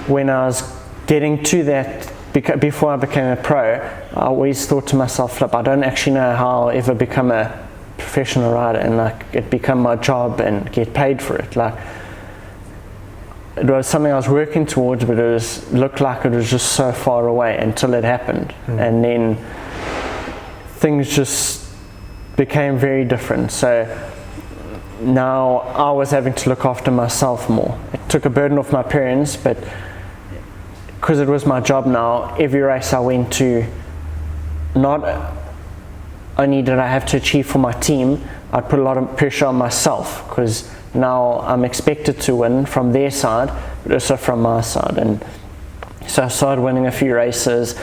when I was getting to that, before I became a pro, I always thought to myself, flip, I don't actually know how I'll ever become a professional rider and like it become my job and get paid for it. Like, it was something I was working towards, but looked like it was just so far away until it happened. And then things just became very different. So now I was having to look after myself more. It took a burden off my parents, but because it was my job now, every race I went to, not only did I have to achieve for my team, I'd put a lot of pressure on myself, because now I'm expected to win from their side, but also from my side. And so I started winning a few races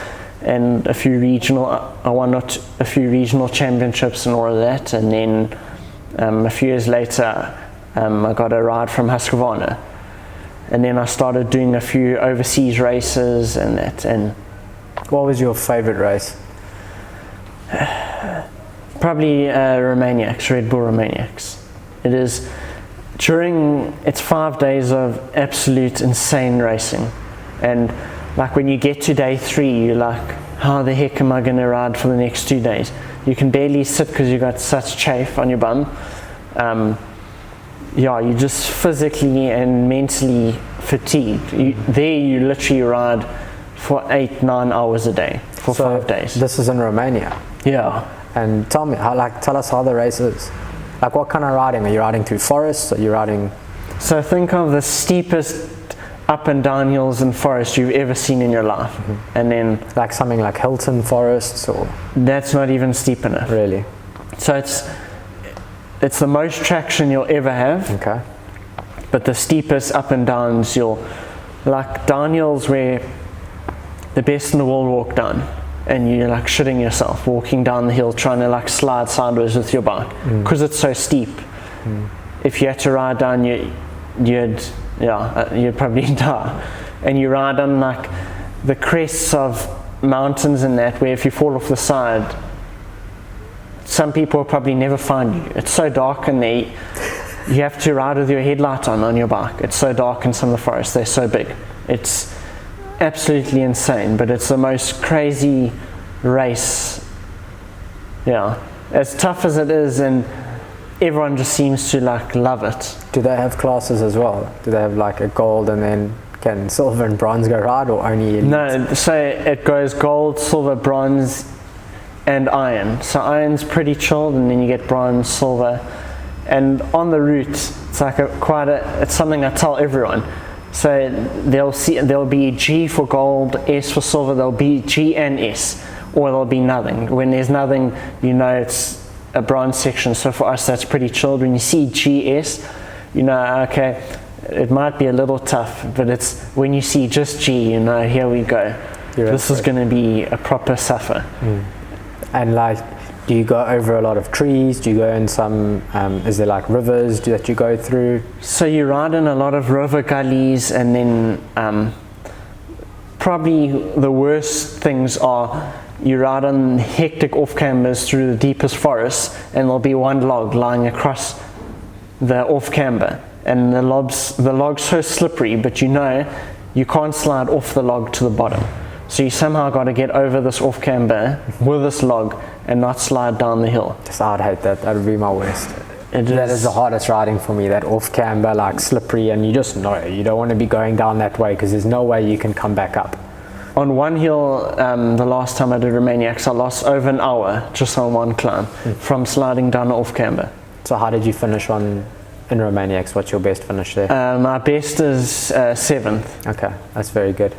and a few regional, I won a few regional championships and all of that. And then a few years later, I got a ride from Husqvarna. And then I started doing a few overseas races and that. And what was your favorite race? Probably Romaniacs, Red Bull Romaniacs. It is it's 5 days of absolute insane racing. And like when you get to day 3, you're like, how the heck am I going to ride for the next 2 days? You can barely sit because you got such chafe on your bum. You just physically and mentally fatigued. You literally ride for 8-9 hours a day for 5 days. This is in Romania. Yeah. And tell us how the race is. Like, what kind of riding? Are you riding through forests? Are you riding? So think of the steepest up and down hills and forests you've ever seen in your life. And then like something like Hilton forests, or? That's not even steep enough. Really? So it's the most traction you'll ever have. Okay. But the steepest up and downs, like down hills where the best in the world walk down, and you're like shitting yourself walking down the hill trying to like slide sideways with your bike because it's so steep. If you had to ride down, you'd probably die. And you ride on like the crests of mountains and that, where if you fall off the side, some people will probably never find you. It's so dark in there, you have to ride with your headlight on your bike. It's so dark in some of the forests, they're so big. It's absolutely insane, but it's the most crazy race. Yeah, as tough as it is, and everyone just seems to like love it. Do they have classes as well? Do they have like a gold and then can silver and bronze go ride, or only elite? No, so it goes gold, silver, bronze and iron. So iron's pretty chilled, and then you get bronze, silver, and on the route it's like it's something I tell everyone. So there'll be G for gold, S for silver, there'll be G and S, or there'll be nothing. When there's nothing, it's a bronze section. So for us, that's pretty chilled. When you see GS, okay, it might be a little tough, but it's when you see just G, here we go. This is going to be a proper suffer. And like Do you go over a lot of trees? Do you go in some, is there like rivers that you go through? So you ride in a lot of river gullies, and then probably the worst things are you ride on hectic off-cambers through the deepest forests, and there'll be one log lying across the off-camber, and the log's so slippery, but you can't slide off the log to the bottom. So you somehow got to get over this off-camber with this log and not slide down the hill. I'd hate that. That would be my worst. That is the hardest riding for me, that off-camber, like slippery, and you just know you don't want to be going down that way because there's no way you can come back up. On one hill, the last time I did Romaniacs, I lost over an hour just on one climb from sliding down the off-camber. So how did you finish in Romaniacs? What's your best finish there? My best is 7th. Okay, that's very good.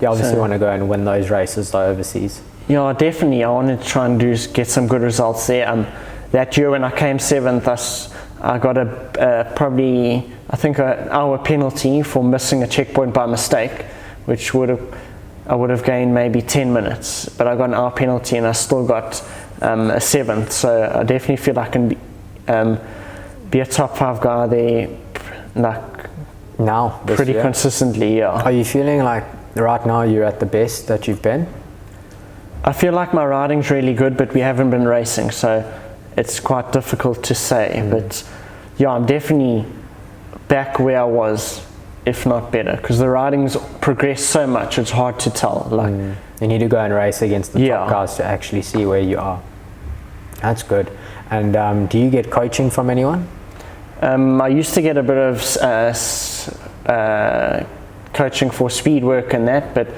You obviously want to go and win those races though overseas. Yeah, definitely. I wanted to try and get some good results there. That year when I came 7th, I got probably an hour penalty for missing a checkpoint by mistake, which I would have gained maybe 10 minutes, but I got an hour penalty and I still got a 7th. So I definitely feel I can be a top 5 guy there, like now pretty consistently. Yeah. Are you feeling like right now you're at the best that you've been? I feel like my riding's really good, but we haven't been racing, so it's quite difficult to say. But yeah, I'm definitely back where I was, if not better, because the riding's progressed so much, it's hard to tell. You need to go and race against the top guys to actually see where you are. That's good. And do you get coaching from anyone? I used to get a bit of coaching for speed work and that, but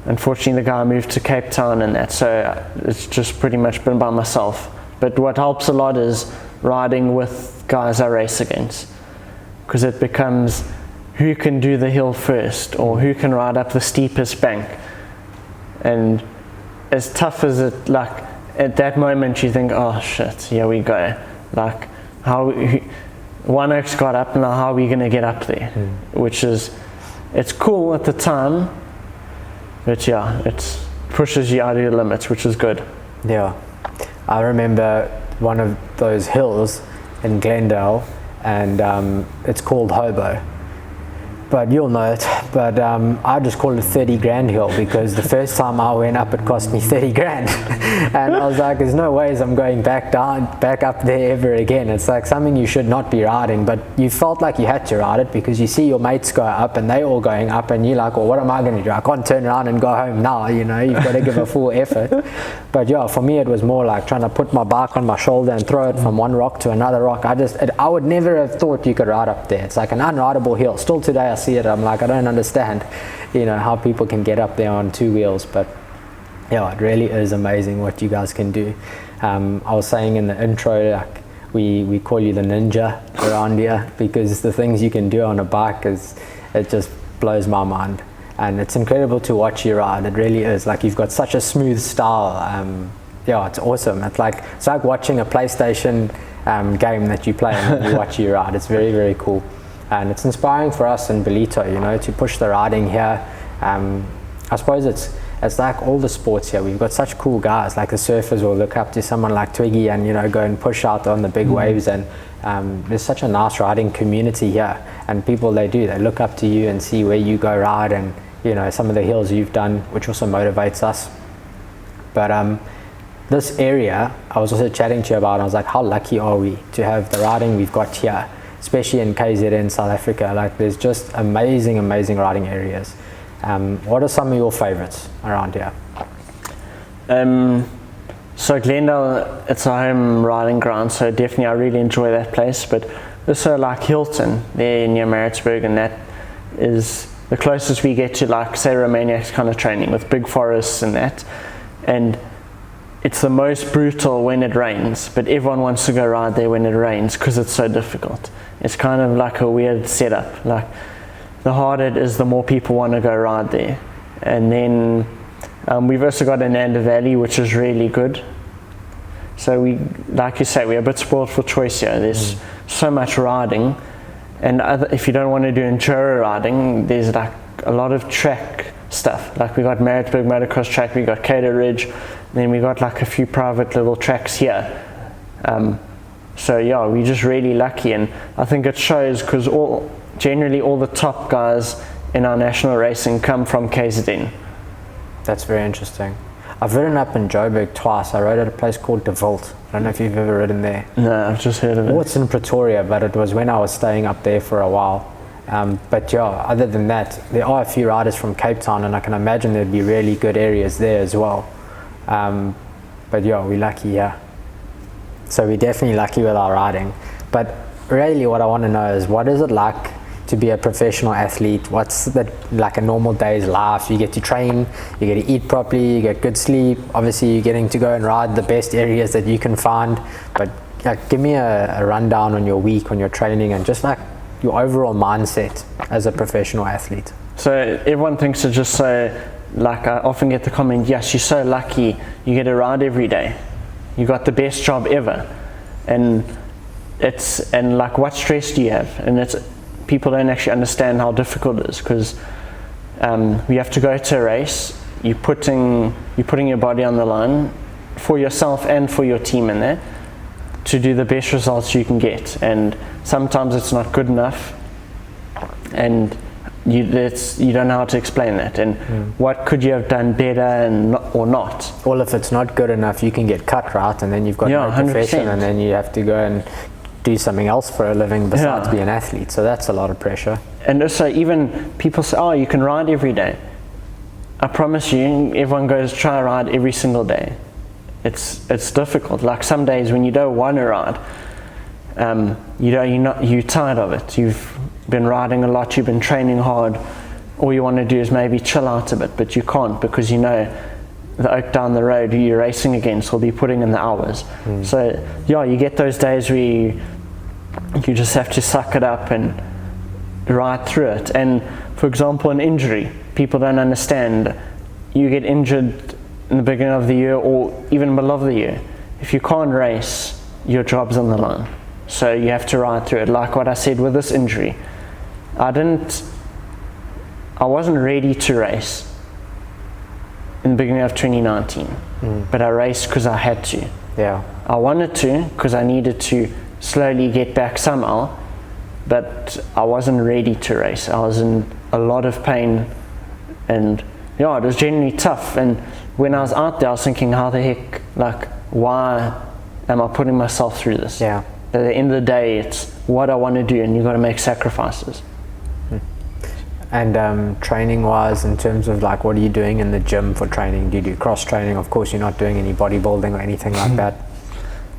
unfortunately the guy moved to Cape Town and that, so it's just pretty much been by myself. But what helps a lot is riding with guys I race against, because it becomes who can do the hill first or who can ride up the steepest bank. And as tough as it, like at that moment you think, oh shit, here we go, like one oak's got up, now how are we going to get up there? Which is, it's cool at the time, but yeah, it pushes you out of your limits, which is good. Yeah, I remember one of those hills in Glendale, and it's called Hobo, but you'll know it, but I just call it 30 grand hill because the first time I went up it cost me 30 grand and I was like, there's no ways I'm going back up there ever again. It's like something you should not be riding, but you felt like you had to ride it because you see your mates go up and they all going up and you're like, well, what am I going to do? I can't turn around and go home now, you've got to give a full effort. But yeah, for me it was more like trying to put my bike on my shoulder and throw it from one rock to another rock. I would never have thought you could ride up there. It's like an unrideable hill. Still today I see it, I'm like, I don't understand how people can get up there on 2 wheels, but yeah, it really is amazing what you guys can do. I was saying in the intro, like we call you the ninja around here because the things you can do on a bike it just blows my mind, and it's incredible to watch you ride. It really is. Like, you've got such a smooth style. Yeah, it's awesome. It's like watching a PlayStation game that you play and you watch you ride. It's very, very cool. And it's inspiring for us in Belito, to push the riding here. I suppose it's like all the sports here. We've got such cool guys. Like the surfers will look up to someone like Twiggy and go and push out on the big waves. And there's such a nice riding community here. And people, they look up to you and see where you go ride and some of the hills you've done, which also motivates us. But this area, I was also chatting to you about. I was like, how lucky are we to have the riding we've got here? Especially in KZN, South Africa. Like, there's just amazing riding areas. What are some of your favorites around here? So Glendale, it's a home riding ground, so definitely I really enjoy that place. But also like Hilton, there near Maritzburg, and that is the closest we get to, like, say, Romaniacs kind of training with big forests and that. And it's the most brutal when it rains, but everyone wants to go ride there when it rains because it's so difficult. It's kind of like a weird setup. Like, the harder it is, the more people want to go ride there. And then we've also got Ananda Valley, which is really good. So we, like you say, we're a bit spoiled for choice here. There's so much riding, and if you don't want to do enduro riding, there's like a lot of track stuff. Like, we got Maritzburg Motocross Track, we got Cater Ridge, then we got like a few private little tracks here. So yeah, we're just really lucky, and I think it shows because generally all the top guys in our national racing come from KZN. That's very interesting. I've ridden up in Joburg twice. I rode at a place called De Wilt. I don't know if you've ever ridden there. No, I've just heard of it. Or it's in Pretoria, but it was when I was staying up there for a while. But yeah, other than that, there are a few riders from Cape Town, and I can imagine there'd be really good areas there as well. But yeah, we're lucky here. So we're definitely lucky with our riding. But really what I want to know is, what is it like to be a professional athlete? What's like a normal day's life? You get to train, you get to eat properly, you get good sleep. Obviously you're getting to go and ride the best areas that you can find. But give me a rundown on your week, on your training, and just like your overall mindset as a professional athlete. So everyone thinks to just say, like I often get the comment, yes, you're so lucky, you get to ride every day. You got the best job ever. And like, what stress do you have? And people don't actually understand how difficult it is, because you have to go to a race, you're putting your body on the line for yourself and for your team in there to do the best results you can get. And sometimes it's not good enough, and you don't know how to explain that, and what could you have done better or not. Well, if it's not good enough, you can get cut, right? And then you've got no profession, 100%. and then you have to go and do something else for a living besides be an athlete. So that's a lot of pressure. And also, even people say, oh, you can ride every day. I promise you, everyone goes try ride every single day. It's difficult. Like some days when you don't want to ride, you're tired of it. You've been riding a lot, you've been training hard. All you want to do is maybe chill out a bit, but you can't, because you know the oak down the road who you're racing against will be putting in the hours. So yeah, you get those days where you just have to suck it up and ride through it. And for example, an injury, people don't understand. You get injured in the beginning of the year or even middle of the year. If you can't race, your job's on the line. So you have to ride through it. Like what I said with this injury, I wasn't ready to race in the beginning of 2019, but I raced because I had to. Yeah. I wanted to because I needed to slowly get back somehow, but I wasn't ready to race. I was in a lot of pain, and yeah, it was genuinely tough. And when I was out there, I was thinking, how the heck, like, why am I putting myself through this? Yeah. At the end of the day, it's what I want to do, and you've got to make sacrifices. And training wise, in terms of like, what are you doing in the gym for training? Do you do cross training? Of course, you're not doing any bodybuilding or anything like that.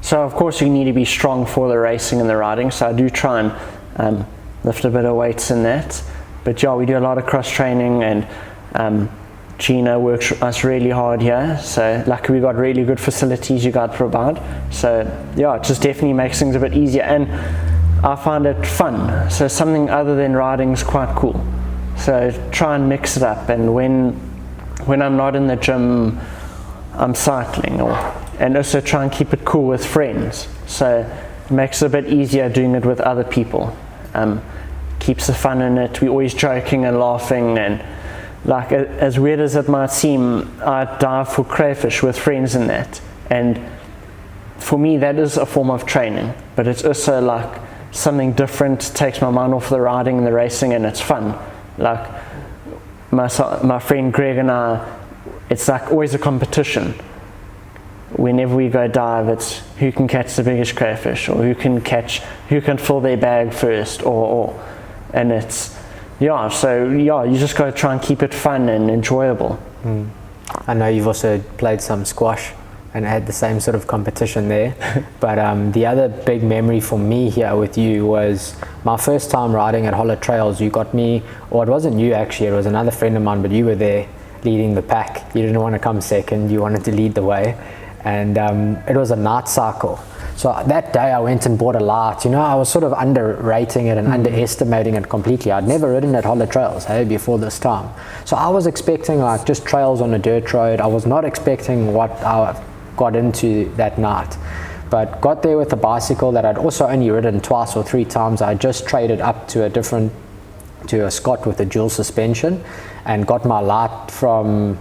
So of course you need to be strong for the racing and the riding, so I do try and lift a bit of weights in that. But yeah, we do a lot of cross training, and Gina works us really hard here, so luckily we got really good facilities you guys provide. So yeah, it just definitely makes things a bit easier, and I find it fun. So something other than riding is quite cool. So try and mix it up, and when I'm not in the gym, I'm cycling, and also try and keep it cool with friends. So it makes it a bit easier doing it with other people. Keeps the fun in it. We're always joking and laughing, and like, as weird as it might seem, I dive for crayfish with friends in that. And for me, that is a form of training, but it's also like something different, takes my mind off the riding and the racing, and it's fun. Like my friend Greg and I, it's like always a competition. Whenever we go dive, it's who can catch the biggest crayfish, or who can fill their bag first, and it's, yeah, so yeah, you just got to try and keep it fun and enjoyable. I know you've also played some squash and had the same sort of competition there. But the other big memory for me here with you was my first time riding at Hollow Trails. You got me, or it wasn't you actually, it was another friend of mine, but you were there leading the pack. You didn't want to come second, you wanted to lead the way. And it was a night cycle. So that day I went and bought a light. You know, I was sort of underrating it and underestimating it completely. I'd never ridden at Hollow Trails, hey, before this time. So I was expecting like just trails on a dirt road. I was not expecting what I got into that night. But got there with a bicycle that I'd also only ridden twice or three times. I just traded up to a Scott with a dual suspension, and got my light from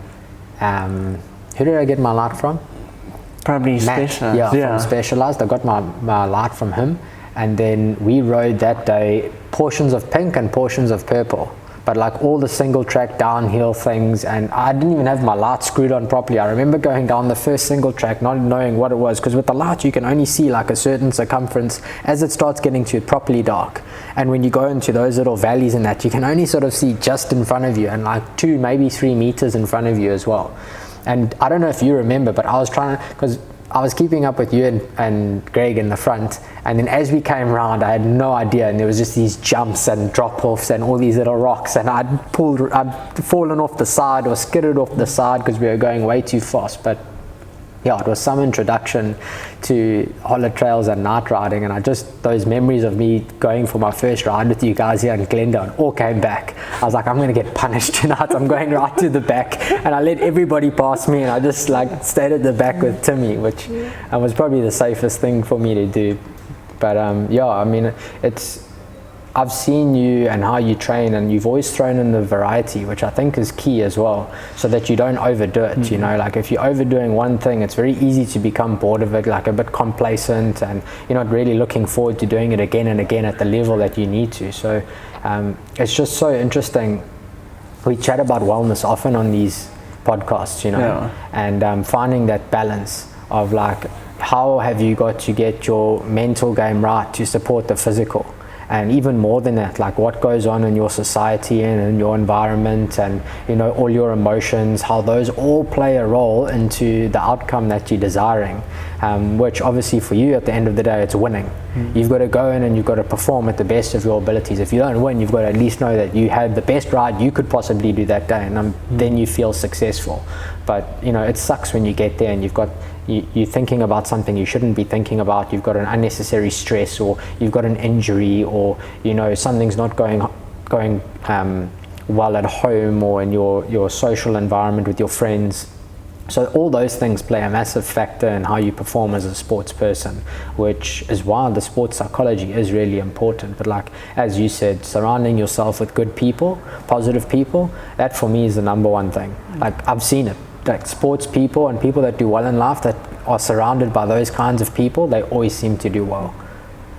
who did I get my light from? Probably Matt, Specialized. from Specialized. I got my light from him, and then we rode that day portions of pink and portions of purple, but like all the single track downhill things, and I didn't even have my light screwed on properly. I remember going down the first single track not knowing what it was, because with the light you can only see like a certain circumference as it starts getting to properly dark, and when you go into those little valleys and that, you can only sort of see just in front of you and like 2 maybe 3 meters in front of you as well. And I don't know if you remember, but I was trying to, because I was keeping up with you and Greg in the front, and then as we came around I had no idea, and there was just these jumps and drop-offs and all these little rocks, and I'd fallen off the side or skidded off the side because we were going way too fast. But yeah, it was some introduction to hollow trails and night riding, and those memories of me going for my first ride with you guys here in Glendale all came back. I was like, I'm going to get punished tonight. I'm going right to the back, and I let everybody pass me, and I just like stayed at the back with Timmy, which was probably the safest thing for me to do. But yeah, I mean, I've seen you and how you train, and you've always thrown in the variety, which I think is key as well, so that you don't overdo it. You know, like if you're overdoing one thing, it's very easy to become bored of it, like a bit complacent, and you're not really looking forward to doing it again and again at the level that you need to. So it's just so interesting. We chat about wellness often on these podcasts, you know, and finding that balance of like, how have you got to get your mental game right to support the physical? And even more than that, like what goes on in your society and in your environment, and you know, all your emotions, how those all play a role into the outcome that you're desiring, which obviously for you at the end of the day, it's winning. You've got to go in and you've got to perform at the best of your abilities. If you don't win, you've got to at least know that you had the best ride you could possibly do that day, and then you feel successful. But you know, it sucks when you get there and you're thinking about something you shouldn't be thinking about. You've got an unnecessary stress, or you've got an injury, or you know, something's not going well at home or in your social environment with your friends. So all those things play a massive factor in how you perform as a sports person, which is why the sports psychology is really important. But like, as you said, surrounding yourself with good people, positive people, that for me is the number one thing. Like, I've seen it. Like sports people and people that do well in life that are surrounded by those kinds of people, they always seem to do well.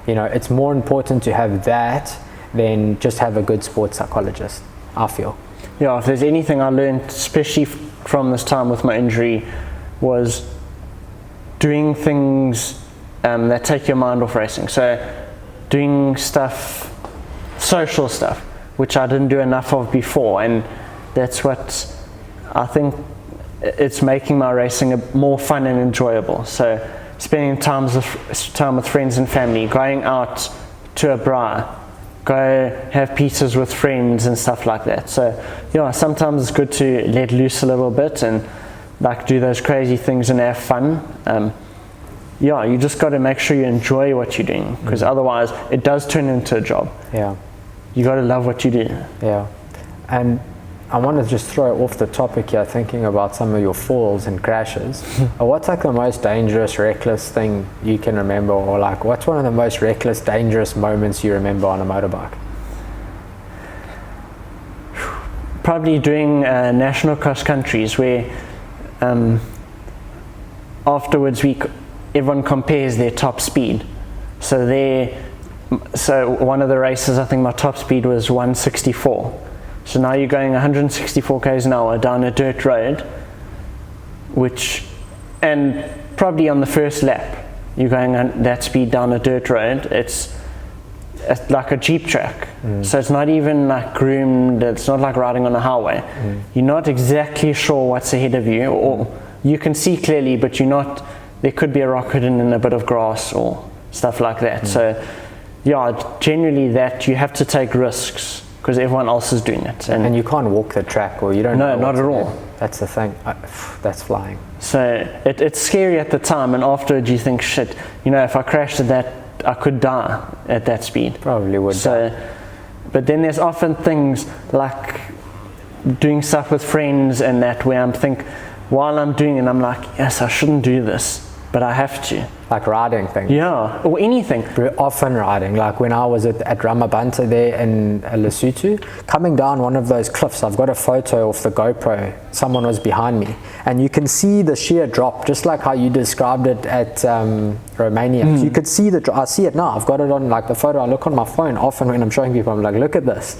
You know, it's more important to have that than just have a good sports psychologist, I feel. Yeah, if there's anything I learned, especially from this time with my injury, was doing things that take your mind off racing. So doing stuff, social stuff, which I didn't do enough of before, and that's what I think it's making my racing more fun and enjoyable. So spending time with friends and family, going out to a bar, go have pizzas with friends and stuff like that. So yeah, sometimes it's good to let loose a little bit and like do those crazy things and have fun. Yeah, you just got to make sure you enjoy what you're doing, because otherwise it does turn into a job. Yeah, you got to love what you do. Yeah, and I want to just throw off the topic here, thinking about some of your falls and crashes. What's like the most dangerous, reckless thing you can remember, or like what's one of the most reckless, dangerous moments you remember on a motorbike? Probably doing national cross countries, where afterwards everyone compares their top speed. So one of the races, I think my top speed was 164. So now you're going 164 k's an hour down a dirt road, and probably on the first lap, you're going that speed down a dirt road. It's like a Jeep track. So it's not even like groomed, it's not like riding on a highway. You're not exactly sure what's ahead of you, or you can see clearly, but there could be a rock hidden in a bit of grass or stuff like that. So yeah, generally that you have to take risks, because everyone else is doing it. And you can't walk the track, or you don't know. No, not at all. That's the thing. That's flying. So it's scary at the time, and afterwards you think, shit, if I crashed at that, I could die at that speed. Probably would die. But then there's often things like doing stuff with friends and that, where while I'm doing it, I'm like, yes, I shouldn't do this. but I have to. Like riding things? Yeah, or anything. We're often riding. Like when I was at Ramabanta there in Lesotho, coming down one of those cliffs, I've got a photo off the GoPro. Someone was behind me, and you can see the sheer drop, just like how you described it at Romania. So you could see the drop. I see it now. I've got it on like the photo. I look on my phone often when I'm showing people. I'm like, look at this.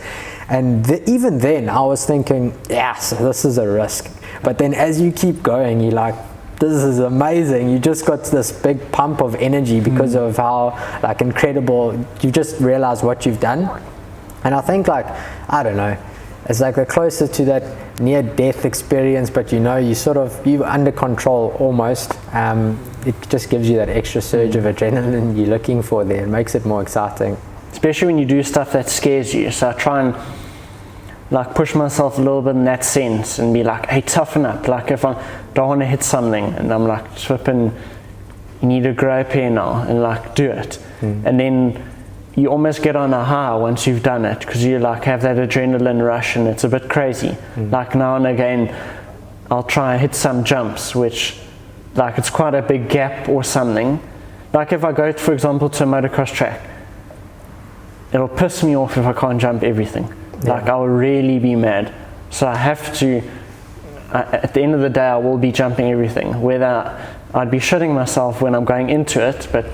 And even then, I was thinking, yes, this is a risk. But then as you keep going, you're like, this is amazing. You just got this big pump of energy because of how like incredible, you just realize what you've done. And I think like, I don't know, it's like the closest to that near death experience, but you you're under control almost. It just gives you that extra surge of adrenaline you're looking for there. It makes it more exciting. Especially when you do stuff that scares you. So I try and like push myself a little bit in that sense and be like, hey, toughen up. Like if I don't want to hit something and I'm like, flipping, you need to grow up here now, and like do it. And then you almost get on a high once you've done it, because you like have that adrenaline rush and it's a bit crazy. Like now and again I'll try and hit some jumps which like it's quite a big gap or something. Like if I go for example to a motocross track, it'll piss me off if I can't jump everything. Like I'll really be mad. So I have to, at the end of the day I will be jumping everything, whether I'd be shitting myself when I'm going into it, but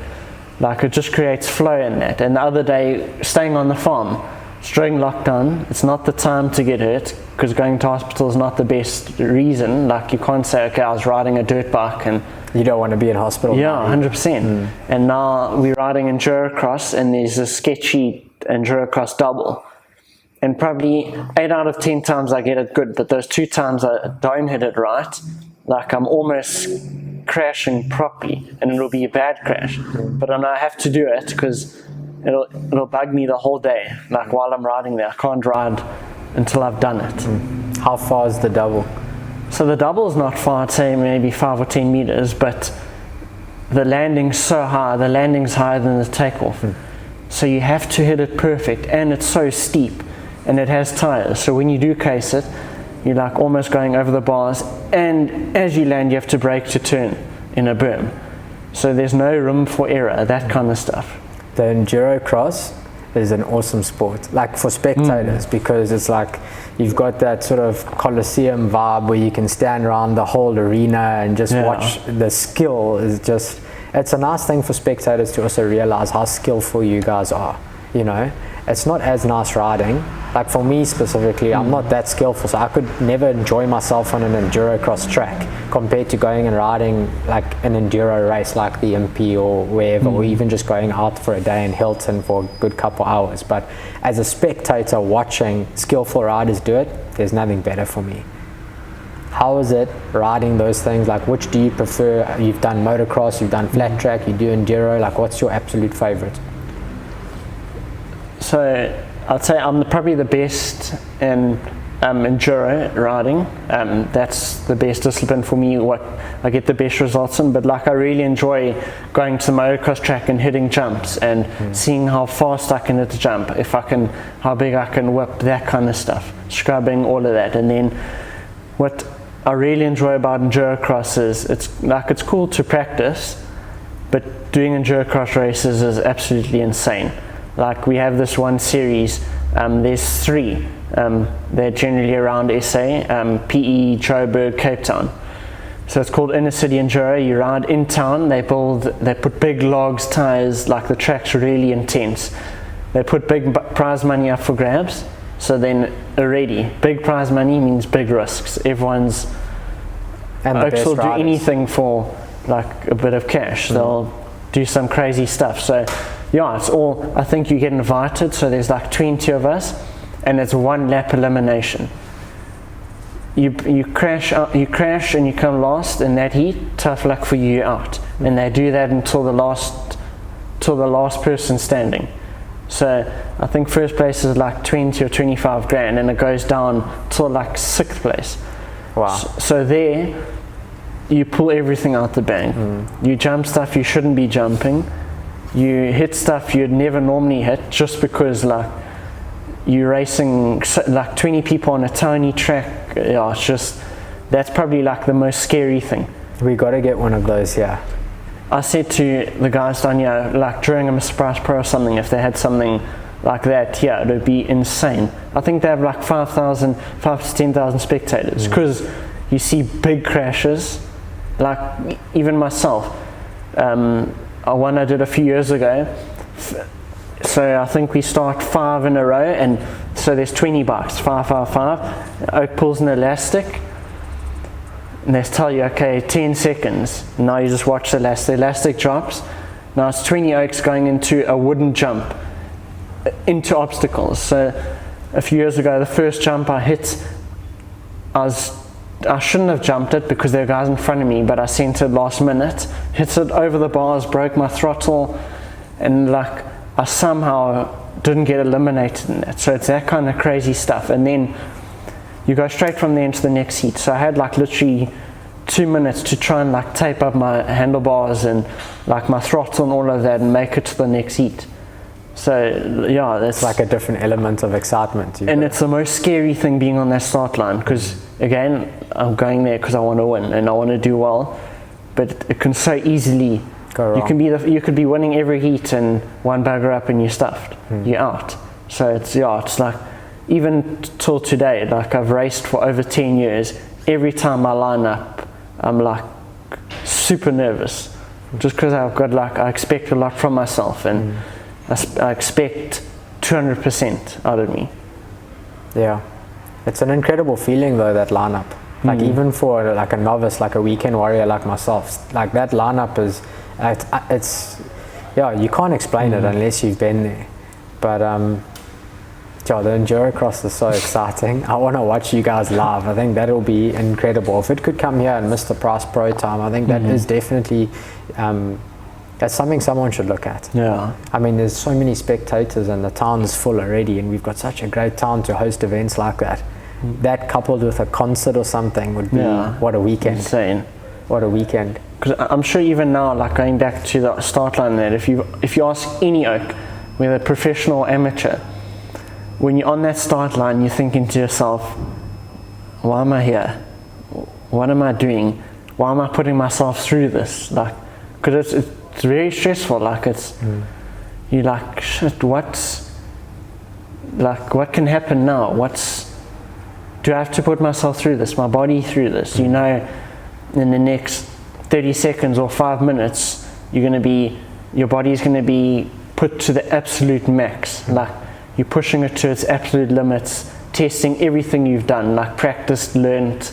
like it just creates flow in that. And the other day, staying on the farm, it's during lockdown, it's not the time to get hurt, because going to hospital is not the best reason. Like you can't say, okay, I was riding a dirt bike and you don't want to be in hospital. Yeah, 100%. And now we're riding enduro cross, and there's a sketchy enduro cross double. And probably 8 out of 10 times I get it good, but those 2 times I don't hit it right, like I'm almost crashing properly, and it'll be a bad crash. But I know I have to do it because it'll bug me the whole day. Like while I'm riding there, I can't ride until I've done it. How far is the double? So the double is not far, I'd say maybe 5 or 10 meters, but the landing's so high, the landing's higher than the takeoff. So you have to hit it perfect, and it's so steep. And it has tires, so when you do case it, you're like almost going over the bars, and as you land you have to brake to turn in a berm. So there's no room for error, that kind of stuff. The enduro cross is an awesome sport, like for spectators, because it's like you've got that sort of Colosseum vibe where you can stand around the whole arena and just watch. The skill is just, it's a nice thing for spectators to also realize how skillful you guys are, you know. It's not as nice riding. Like for me specifically, I'm not that skillful, so I could never enjoy myself on an enduro cross track compared to going and riding like an enduro race like the MP or wherever, or even just going out for a day in Hilton for a good couple hours. But as a spectator watching skillful riders do it, there's nothing better for me. How is it riding those things? Like which do you prefer? You've done motocross, you've done flat track, you do enduro, like what's your absolute favorite? So I'd say I'm probably the best in enduro riding. That's the best discipline for me, what I get the best results in. But like I really enjoy going to the motocross track and hitting jumps and seeing how fast I can hit the jump, how big I can whip, that kind of stuff, scrubbing, all of that. And then what I really enjoy about enduro cross is it's cool to practice, but doing enduro cross races is absolutely insane. Like we have this one series, there's 3, they're generally around SA, PE, Joburg, Cape Town. So it's called Inner City Enduro. You ride in town, they put big logs, tires, like the track's really intense. They put big prize money up for grabs, so then already, big prize money means big risks. Everyone's folks will do anything for like a bit of cash. They'll do some crazy stuff. So yeah, it's all, I think you get invited, so there's like 20 of us, and it's 1 lap elimination. You crash and you come last in that heat, tough luck for you, out. And they do that until the last person standing. So I think first place is like 20 or 25 grand, and it goes down till like 6th place. Wow. So there, you pull everything out the bank. You jump stuff you shouldn't be jumping. You hit stuff you'd never normally hit, just because like you're racing like 20 people on a tiny track. Yeah, it's just, that's probably like the most scary thing. We got to get one of those here. I said to the guys down here, like during a Surprise Pro or something, if they had something like that here, it would be insane. I think they have like 5 to 10,000 spectators, because you see big crashes. Like even myself, one I did a few years ago. So I think we start 5 in a row, and so there's 20 bikes, 5, 5, 5. Oak pulls an elastic, and they tell you, okay, 10 seconds. Now you just watch the elastic drops. Now it's 20 oaks going into a wooden jump, into obstacles. So a few years ago, the first jump I hit, I shouldn't have jumped it because there were guys in front of me, but I sent it last minute, hit it over the bars, broke my throttle, and like I somehow didn't get eliminated in that. So it's that kind of crazy stuff. And then you go straight from there into the next heat. So I had like literally 2 minutes to try and like tape up my handlebars and like my throttle and all of that and make it to the next heat. So yeah, that's like a different element of excitement. And it's the most scary thing being on that start line, because again, I'm going there because I want to win and I want to do well, but it can so easily go wrong. You could be winning every heat and one bugger up and you're stuffed. You're out. So it's like even till today, like I've raced for over 10 years. Every time I line up, I'm like super nervous, just because I expect a lot from myself, and I expect 200% out of me. Yeah, it's an incredible feeling though, that lineup. Like even for like a novice, like a weekend warrior like myself, like that lineup is, it's yeah, you can't explain it unless you've been there. But yeah, the endurocross is so exciting. I want to watch you guys live. I think that'll be incredible. If it could come here and Mr. Price Pro time, I think that is definitely that's something someone should look at. Yeah. I mean, there's so many spectators and the town is full already, and we've got such a great town to host events like that. That coupled with a concert or something would be what a weekend. Insane. What a weekend. Because I'm sure even now, like going back to the start line there, if you ask any oak, whether professional or amateur, when you're on that start line, you're thinking to yourself, why am I here? What am I doing? Why am I putting myself through this? Like, because it's very stressful. Like you're like, shit, what can happen now? Do I have to put myself through this, my body through this? You know, in the next 30 seconds or 5 minutes, your body's going to be put to the absolute max. Like you're pushing it to its absolute limits, testing everything you've done, like practiced, learned.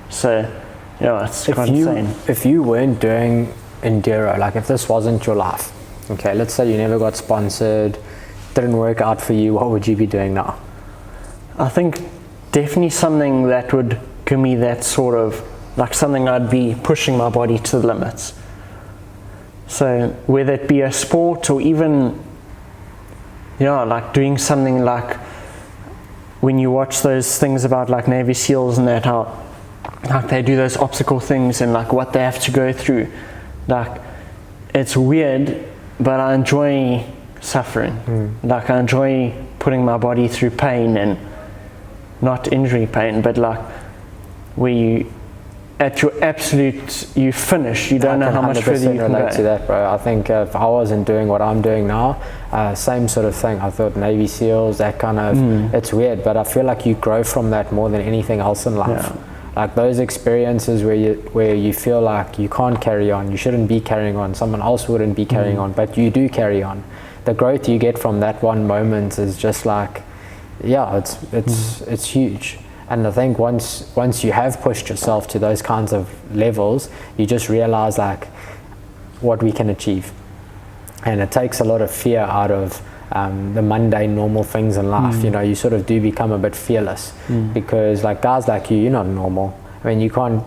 So yeah, it's quite insane. If you weren't doing enduro, like if this wasn't your life, okay, let's say you never got sponsored, didn't work out for you, what would you be doing now? I think definitely something that would give me that sort of, like something I'd be pushing my body to the limits. So whether it be a sport or even, like doing something like when you watch those things about like Navy SEALs and that, how like they do those obstacle things and like what they have to go through. Like it's weird, but I enjoy suffering. Like I enjoy putting my body through pain, and not injury pain, but like where you at your absolute, you finish, you don't know how much further you can relate go. To that, bro. I think if I wasn't doing what I'm doing now, same sort of thing. I thought Navy SEALs, that kind of, it's weird, but I feel like you grow from that more than anything else in life. Yeah. Like those experiences where you feel like you can't carry on, you shouldn't be carrying on, someone else wouldn't be carrying on, but you do carry on. The growth you get from that one moment is just like, it's huge. And I think once you have pushed yourself to those kinds of levels, you just realize like what we can achieve. And it takes a lot of fear out of the mundane, normal things in life. You know, you sort of do become a bit fearless because like guys like you're not normal. I mean, you can't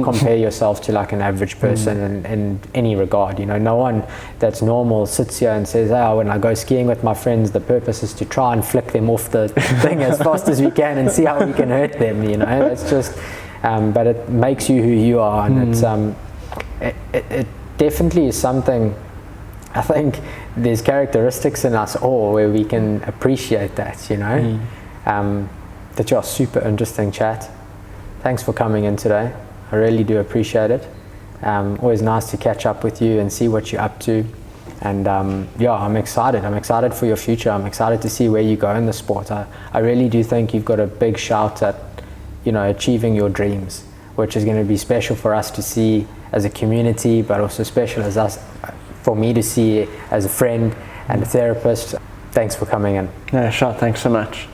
compare yourself to like an average person in any regard. You know, no one that's normal sits here and says, when I go skiing with my friends, the purpose is to try and flick them off the thing as fast as we can and see how we can hurt them. You know, it's just but it makes you who you are, and it definitely is something. I think there's characteristics in us all where we can appreciate that, you know. That you're super interesting chat. Thanks for coming in today. I really do appreciate it. Always nice to catch up with you and see what you're up to. And yeah, I'm excited. I'm excited for your future. I'm excited to see where you go in the sport. I really do think you've got a big shout at, achieving your dreams, which is going to be special for us to see as a community, but also special for me to see as a friend and a therapist. Thanks for coming in. Yeah, sure. Thanks so much.